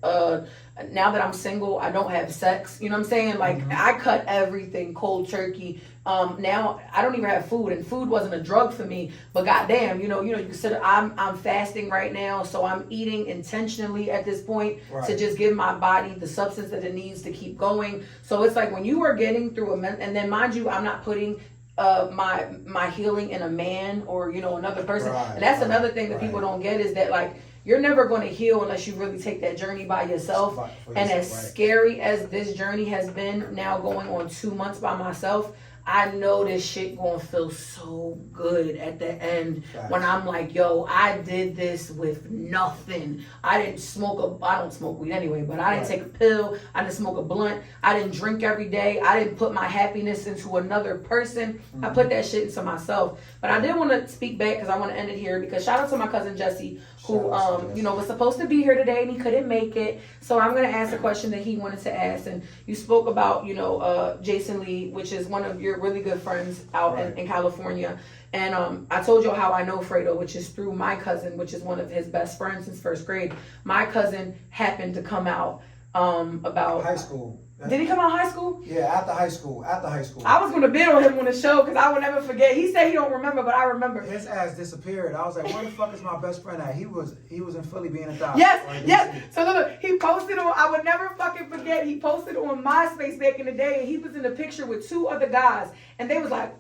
Now that I'm single, I don't have sex. You know what I'm saying? Like, I cut everything cold turkey. Now I don't even have food, and food wasn't a drug for me. But goddamn, you consider I'm fasting right now, so I'm eating intentionally at this point to just give my body the substance that it needs to keep going. So it's like when you are getting through and then mind you, I'm not putting my healing in a man or another person, and that's another thing that people don't get is that, like, you're never going to heal unless you really take that journey by yourself. And as scary as this journey has been, now going on 2 months by myself, I know this shit gonna feel so good at the end when I'm like, yo, I did this with nothing. I don't smoke weed anyway, but I didn't take a pill. I didn't smoke a blunt. I didn't drink every day. I didn't put my happiness into another person. I put that shit into myself. But I did want to speak back because I want to end it here, because shout out to my cousin Jesse, who was supposed to be here today and he couldn't make it. So I'm gonna ask a question that he wanted to ask. And you spoke about Jason Lee, which is one of your really good friends out in California. And I told you how I know Fredo, which is through my cousin, which is one of his best friends since first grade. My cousin happened to come out about high school. Did he come out of high school? Yeah, after high school. I was going to bid on him on the show because I would never forget. He said he don't remember, but I remember. His ass disappeared. I was like, where the fuck is my best friend at? He was in Philly being a dog. Yes. So look, he posted on, I would never fucking forget, he posted on MySpace back in the day, and he was in a picture with 2 other guys, and they was like,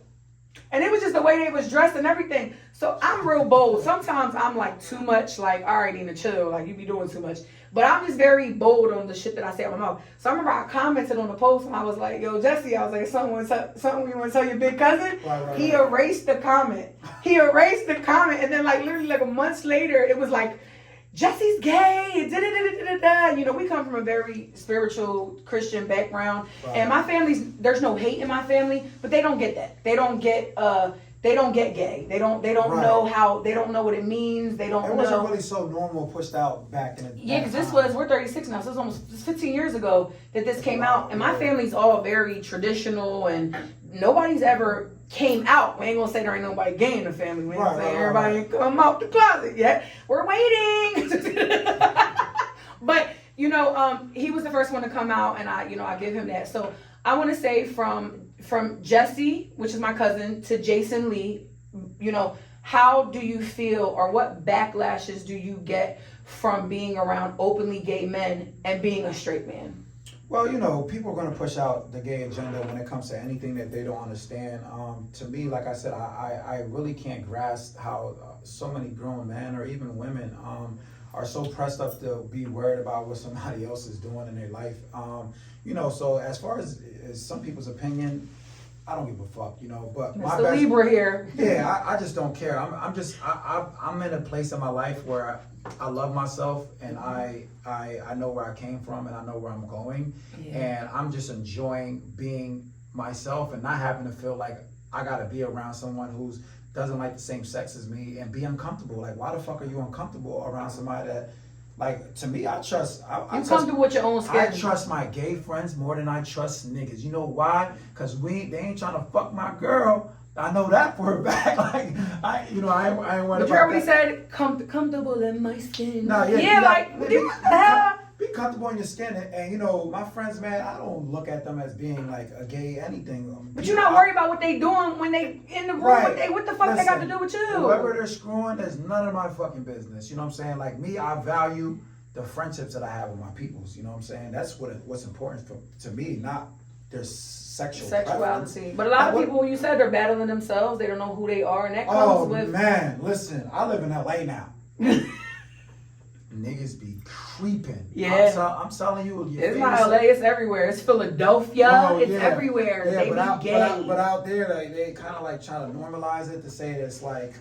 and it was just the way they was dressed and everything. So I'm real bold. Sometimes I'm like too much, like, all right, Nina, chill, like, you be doing too much. But I'm just very bold on the shit that I say out my mouth. So I remember I commented on the post and I was like, yo, Jesse, I was like, something you want to tell your big cousin? He erased the comment. And then, like, literally like a month later, it was like, Jesse's gay, we come from a very spiritual Christian background. And my family's, there's no hate in my family, but they don't get that. They don't get they don't get gay. They don't know how, they don't know what it means. They don't know. It wasn't really so normal pushed out back in the Yeah, because we're 36 now, so it's almost 15 years ago that this came out. And my family's all very traditional, and nobody's ever came out. We ain't gonna say there ain't nobody gay in the family. We ain't gonna say everybody ain't come out the closet yet. We're waiting. But, you know, he was the first one to come out, and I give him that. So I want to say from Jesse, which is my cousin, to Jason Lee, you know, how do you feel, or what backlashes do you get from being around openly gay men and being a straight man? Well, you know, people are going to push out the gay agenda when it comes to anything that they don't understand. To me, like I said, I really can't grasp how so many grown men or even women are so pressed up to be worried about what somebody else is doing in their life. You know, so as far as some people's opinion, I don't give a fuck, you know. But Mr. Libra here. Yeah, I just don't care. I'm in a place in my life where I love myself, and I know where I came from, and I know where I'm going, and I'm just enjoying being myself and not having to feel like I gotta be around someone who's doesn't like the same sex as me and be uncomfortable. Like, why the fuck are you uncomfortable around somebody that, like, to me, I trust. You comfortable with your own skin. I trust my gay friends more than I trust niggas. You know why? Because they ain't trying to fuck my girl. I know that for a fact. Like, I ain't worried about that. But you already said, comfortable in my skin. No, What the hell? Be comfortable in your skin, and you know, my friends, man, I don't look at them as being like a gay anything. But you're not worried about what they doing when they in the room. Right. What the fuck they got to do with you? Whoever they're screwing is none of my fucking business. You know what I'm saying? Like me, I value the friendships that I have with my peoples. You know what I'm saying? That's what's important to me, not their sexuality. Preference. But a lot of people, when you said they're battling themselves, they don't know who they are, and that comes with. Oh man, listen, I live in LA now. Niggas be creeping. Yeah. I'm telling you. It's not LA, it's everywhere. It's Philadelphia, it's everywhere. Yeah, they but be gay. but out there, like, they kind of like try to normalize it to say it's like,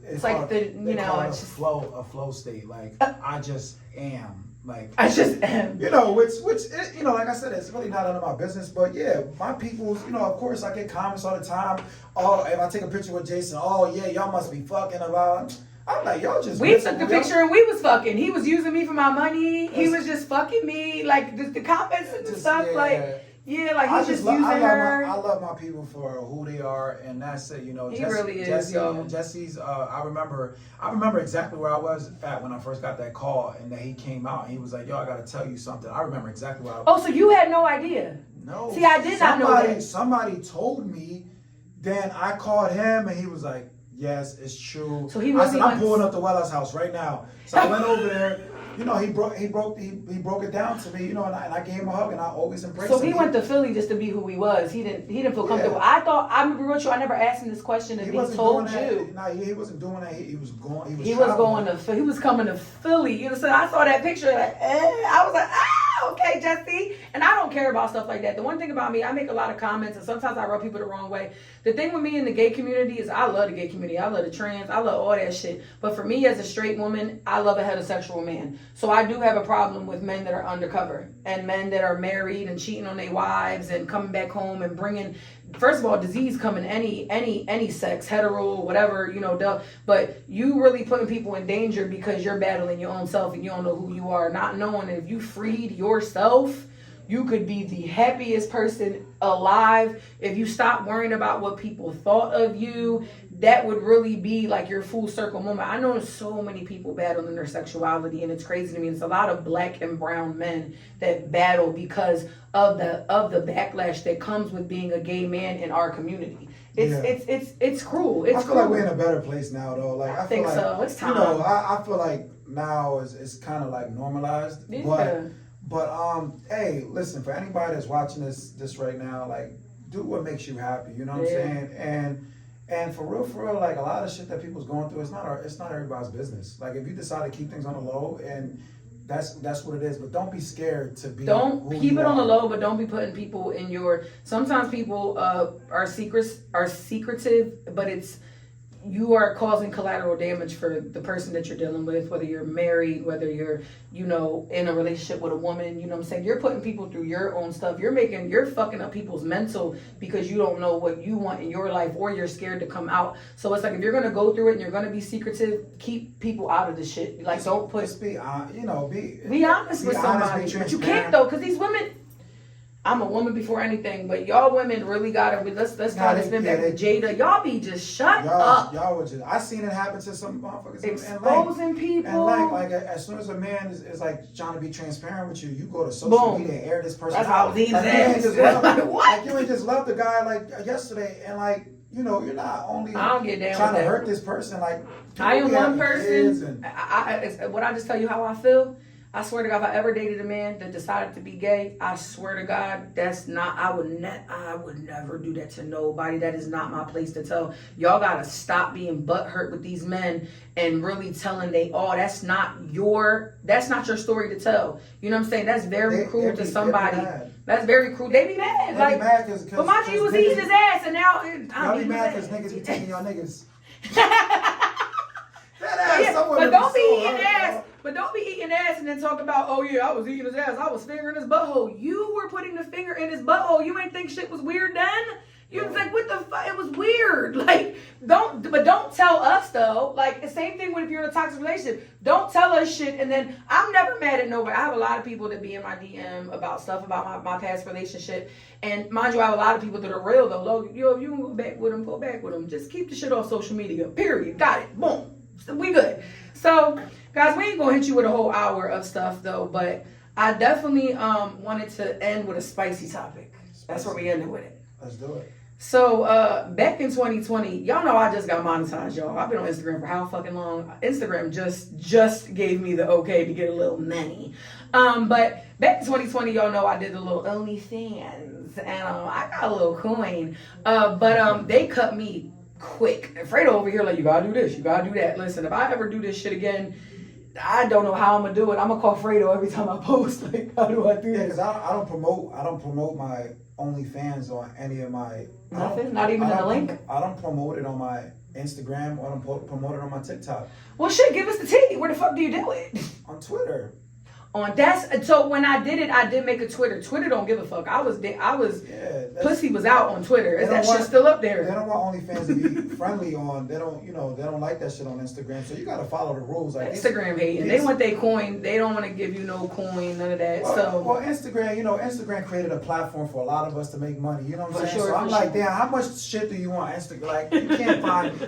it's like it's a flow state. Like, I just am. Like, I just am. You know, which you know, like I said, it's really not none of my business. But yeah, my people's, you know, of course, I get comments all the time. Oh, if I take a picture with Jason, oh yeah, y'all must be fucking about. I'm like, y'all just. We took the picture and we was fucking. He was using me for my money. He was just fucking me. Like the comments and stuff. Yeah. Like, yeah, like he's just using her. I love my people for who they are, and that's it. You know, he really is. Jesse's. I remember exactly where I was at when I first got that call, and that he came out and he was like, "Yo, I got to tell you something." I remember exactly where I was. Oh, so you had no idea? No. See, I did not know that. Somebody told me. Then I called him, and he was like, "Yes, it's true." So I said, I'm pulling up to Wella's house right now. So I went over there. You know, he broke it down to me. You know, and I gave him a hug, and I always embraced him. So he went to Philly just to be who he was. He didn't feel comfortable. Yeah. I'm gonna be real true. I never asked him this question if he told you. No, he wasn't doing that. He was going. He was coming to Philly. You know, so I saw that picture. Like, I was like, okay, Jesse. And I don't care about stuff like that. The one thing about me, I make a lot of comments, and sometimes I rub people the wrong way. The thing with me in the gay community is I love the gay community. I love the trans. I love all that shit. But for me as a straight woman, I love a heterosexual man. So I do have a problem with men that are undercover and men that are married and cheating on their wives and coming back home and bringing, first of all, disease come in any sex, hetero, whatever, you know, but you really putting people in danger because you're battling your own self and you don't know who you are, not knowing that if you freed yourself, you could be the happiest person alive. If you stop worrying about what people thought of you, that would really be like your full circle moment. I know so many people battling their sexuality, and it's crazy to me. It's a lot of black and brown men that battle because of the backlash that comes with being a gay man in our community. It's cruel. I feel like we're in a better place now, though. Like I think feel like, so. It's time. You know, I feel like now it's kind of like normalized. Yeah. But hey, listen, for anybody that's watching this right now, like, do what makes you happy. You know what I'm saying? And for real, like, a lot of shit that people's going through, it's not everybody's business. Like, if you decide to keep things on the low, and that's what it is. But don't be scared to be. Don't keep it on the low, but don't be putting people in your. Sometimes people are secretive, but it's. you are causing collateral damage for the person that you're dealing with, whether you're married, whether you're, you know, in a relationship with a woman, you know what I'm saying? You're putting people through your own stuff. You're fucking up people's mental because you don't know what you want in your life, or you're scared to come out. So it's like, if you're going to go through it and you're going to be secretive, keep people out of the shit. Like, don't put... Just be honest with somebody. But you can't, though, because these women... I'm a woman before anything, but y'all women really gotta be. Let's kind of spin back to Jada. Y'all be just shut up. Y'all would just. I seen it happen to some motherfuckers. Exposing people. And like as soon as a man is like trying to be transparent with you, you go to social media and air this person. That's how you ain't just love the guy like yesterday, and like, you know, you're not only I don't get down trying with to that. hurt this person. Like, I am one person. What I just tell you how I feel. I swear to God, if I ever dated a man that decided to be gay, I swear to God, that's not, I would never do that to nobody. That is not my place to tell. Y'all gotta stop being butthurt with these men and really telling that's not your story to tell. You know what I'm saying? That's very cruel to somebody. That's very cruel. They be mad. They be mad cause but mind you, was eating his ass, and now y'all be mad because niggas be taking y'all niggas. But don't be eating ass. But don't be eating ass and then talk about, oh yeah, I was eating his ass. I was fingering his butthole. You were putting the finger in his butthole. You ain't think shit was weird then? You was like, what the fuck? It was weird. Like, don't tell us though. Like, the same thing when if you're in a toxic relationship. Don't tell us shit. And then I'm never mad at nobody. I have a lot of people that be in my DM about stuff about my past relationship. And mind you, I have a lot of people that are real though. Look, if you can go back with them, go back with them. Just keep the shit off social media. Period. Got it. Boom. We good. So, guys, we ain't gonna hit you with a whole hour of stuff though, but I definitely wanted to end with a spicy topic. That's where we ended with it. Let's do it. So back in 2020, y'all know I just got monetized, y'all. I've been on Instagram for how fucking long? Instagram just gave me the okay to get a little money. But back in 2020, y'all know I did a little OnlyFans, and I got a little coin. But they cut me quick. And Fredo over here like, you gotta do this, you gotta do that. Listen, if I ever do this shit again, I don't know how I'm gonna do it. I'm gonna call Fredo every time I post. Like, how do I do this? Because I don't promote my OnlyFans on any of my nothing. Not even in the link. I don't promote it on my Instagram. I don't promote it on my TikTok. Well, shit, give us the tea. Where the fuck do you do it? On Twitter. So when I did it, I did make a Twitter. Twitter don't give a fuck. Pussy was out on Twitter. Is that shit still up there? They don't want OnlyFans to be friendly on. They don't like that shit on Instagram. So you gotta follow the rules. Like Instagram hating. They want their coin. They don't want to give you no coin, none of that. Well, Instagram created a platform for a lot of us to make money. You know what I'm saying? So I'm like, damn, how much shit do you want Instagram? Like, you can't find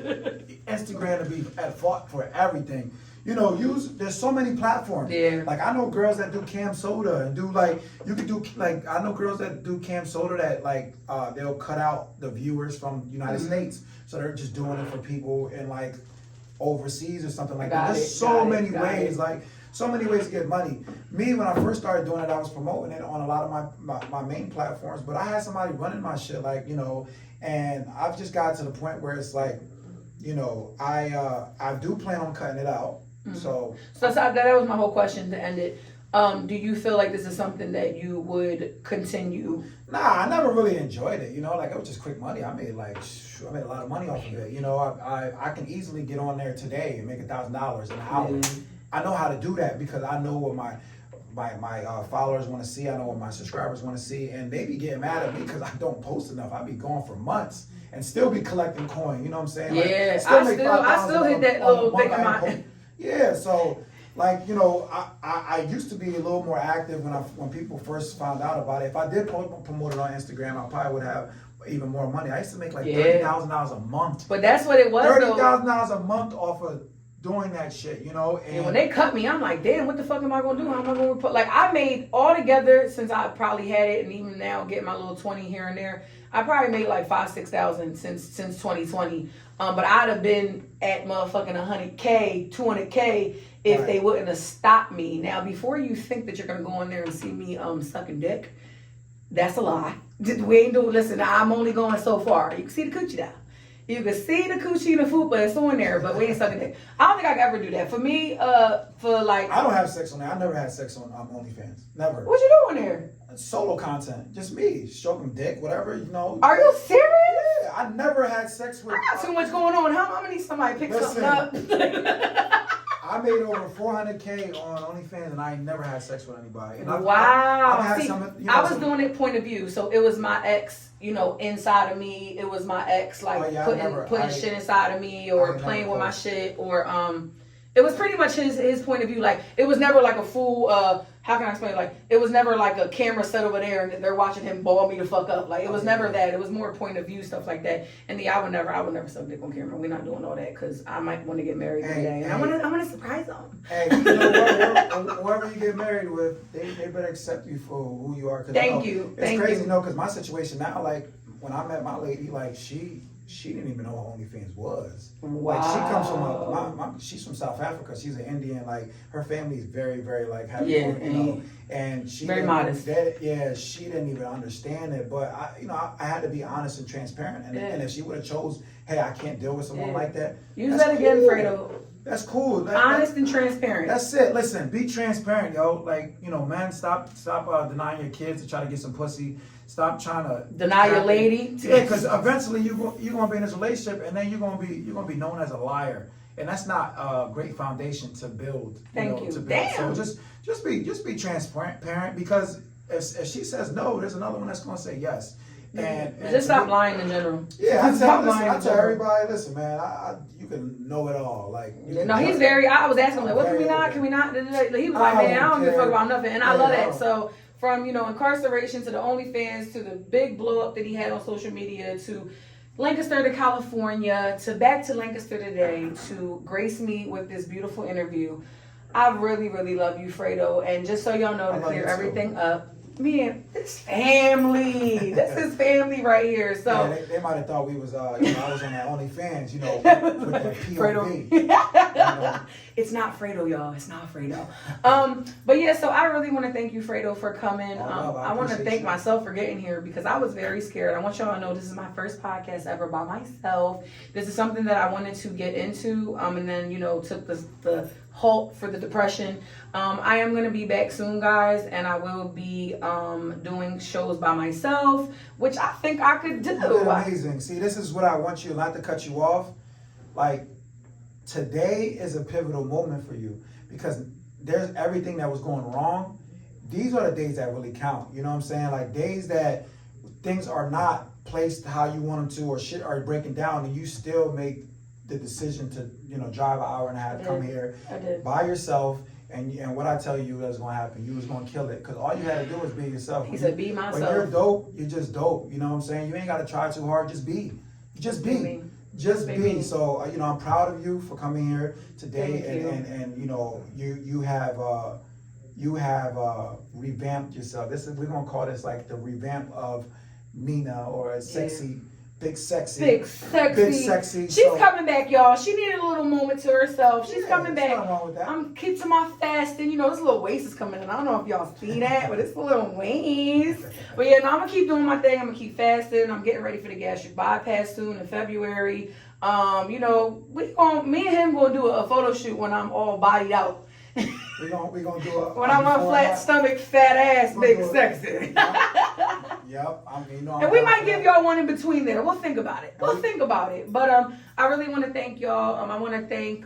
Instagram to be at fault for everything. You know, there's so many platforms. Yeah. Like, I know girls that do cam soda and do I know girls that do cam soda that like they'll cut out the viewers from United States. So they're just doing it for people in like overseas or something like that. There's so many ways to get money. Me, when I first started doing it, I was promoting it on a lot of my main platforms, but I had somebody running my shit, like, you know, and I've just got to the point where it's like, you know, I do plan on cutting it out. Mm-hmm. So that was my whole question to end it. Do you feel like this is something that you would continue? Nah, I never really enjoyed it. You know, like, it was just quick money. I made a lot of money off of it. You know, I can easily get on there today and make $1,000 an hour. Mm-hmm. I know how to do that because I know what my followers want to see. I know what my subscribers want to see, and they be getting mad at me because I don't post enough. I be gone for months and still be collecting coin. You know what I'm saying? Yeah, like, I still hit that little thing of my. Yeah, so like, you know, I used to be a little more active when people first found out about it. If I did promote it on Instagram, I probably would have even more money. I used to make like $30,000 a month. But that's what it was. $30,000 a month off of doing that shit, you know. And when they cut me, I'm like, damn, what the fuck am I gonna do? How am I gonna put? Like, I made all together since I probably had it, and even now getting my little 20 here and there. I probably made like 5,000-6,000 since 2020. But I'd have been at motherfucking 100K, 200K if they wouldn't have stopped me. Now, before you think that you're gonna go in there and see me sucking dick, that's a lie. We ain't doing. Listen, I'm only going so far. You can see the coochie now. You can see the coochie and the fupa, it's on there, but we ain't sucking dick. I don't think I could ever do that. For me, for like... I don't have sex on there. I never had sex on OnlyFans. Never. What you doing there? Solo content. Just me. Stroking dick, whatever, you know. Are you serious? Yeah. I never had sex with. I got too much going on. How many somebody pick something up? I made over 400K on OnlyFans, and I ain't never had sex with anybody. And Wow. I've had See, some, I was doing it point of view, so it was my ex, inside of me. It was my ex, like putting shit inside of me, or playing with my shit, or it was pretty much his point of view. Like, it was never like a full. How can I explain? Like, it was never like a camera set over there and they're watching him ball me the fuck up. Like, it was never that. It was more point of view stuff like that. And I would never suck dick on camera. We're not doing all that because I might want to get married one day, and I want to surprise them. Hey, whoever you get married with, they better accept you for who you are. Thank you. It's crazy, because my situation now, like when I met my lady, like she didn't even know what OnlyFans was. Wow. Like, she comes from she's from South Africa. She's an Indian. Like, her family is very, very like heavy, and she very modest. She didn't even understand it. But I had to be honest and transparent. And if she would have chose, hey, I can't deal with someone like that. Use that again, Fredo. That's cool. Honest and transparent. That's it. Listen, be transparent, yo. Like, man, stop denying your kids to try to get some pussy. Stop trying to deny your lady. Yeah, because eventually you're gonna be in this relationship, and then you're gonna be known as a liar, and that's not a great foundation to build. Thank you. To build. Damn. So just be transparent, parent. Because if she says no, there's another one that's gonna say yes. And just stop lying in general. Yeah, I tell everybody, listen, man, you can know it all. Like, he's very. I was asking him, like, what can we not? Can we not? He was like, man, I don't give a fuck about nothing, and I love that. So. From, incarceration to the OnlyFans to the big blow up that he had on social media to Lancaster to California to back to Lancaster today to grace me with this beautiful interview. I really, really love you, Fredo. And just so y'all know, to clear everything up, man, this family. This is family right here. So yeah, they might have thought we was, I was on that OnlyFans, with that Fredo. It's not Fredo, y'all. It's not Fredo. But yeah, so I really want to thank you, Fredo, for coming. I want to thank myself for getting here because I was very scared. I want y'all to know this is my first podcast ever by myself. This is something that I wanted to get into, and then took the halt for the depression. I am going to be back soon, guys, and I will be doing shows by myself, which I think I could do. Amazing. See, this is what I want you, not to cut you off. Like, today is a pivotal moment for you because there's everything that was going wrong. These are the days that really count. You know what I'm saying? Like, days that things are not placed how you want them to, or shit are breaking down, and you still make the decision to, drive an hour and a half, come here by yourself. And what I tell you is going to happen. You was going to kill it because all you had to do was be yourself. He said, be myself. When you're dope, you're just dope. You know what I'm saying? You ain't got to try too hard. Just be. Just be. Just be. So, I'm proud of you for coming here today. And you have revamped yourself. We're going to call this like the revamp of Nina, or sexy. BigSexy. BigSexy. She's coming back, y'all. She needed a little moment to herself. She's coming back. Nothing wrong with that. I'm keeping my fasting. This little waist is coming in. I don't know if y'all see that, but it's a little waist. But yeah, no, I'm gonna keep doing my thing. I'm gonna keep fasting. I'm getting ready for the gastric bypass soon in February. Me and him gonna do a photo shoot when I'm all bodied out. We're gonna do a when I'm on flat stomach, fat ass, BigSexy. Yep. And we might give y'all one in between there. We'll think about it. But I really want to thank y'all. I want to thank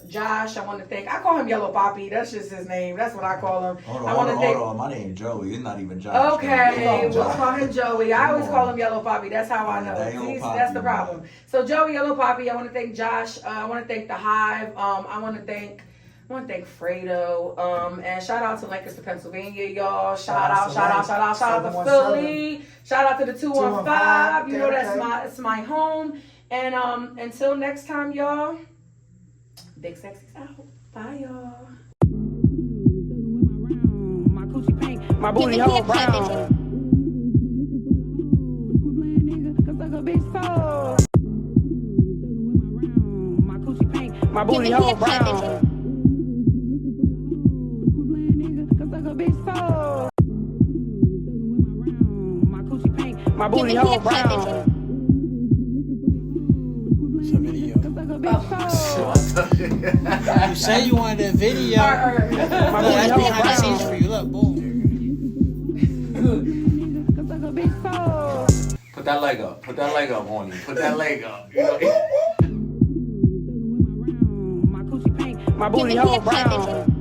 Josh. I call him Yellow Poppy. That's just his name. That's what I call him. Hold on. My name's Joey. It's not even Josh. Okay, we'll call him Joey. I always call him Yellow Poppy. That's how I know. That's the problem. So Joey, Yellow Poppy. I want to thank Josh. I want to thank the Hive. I want to thank Fredo. And shout out to Lancaster, Pennsylvania, y'all. Shout out to Philly. Shout out to the 215. That's my home. And until next time, y'all. BigSexy's out. Bye, y'all. My coochie pink, my booty hole brown. My booty hole brown. My booty hole brown. It's a video. You said you wanted a video. My That's behind the scenes for you. Look, boom. Put that leg up. Put that leg up on you. Put that leg up. You know? My booty hole brown.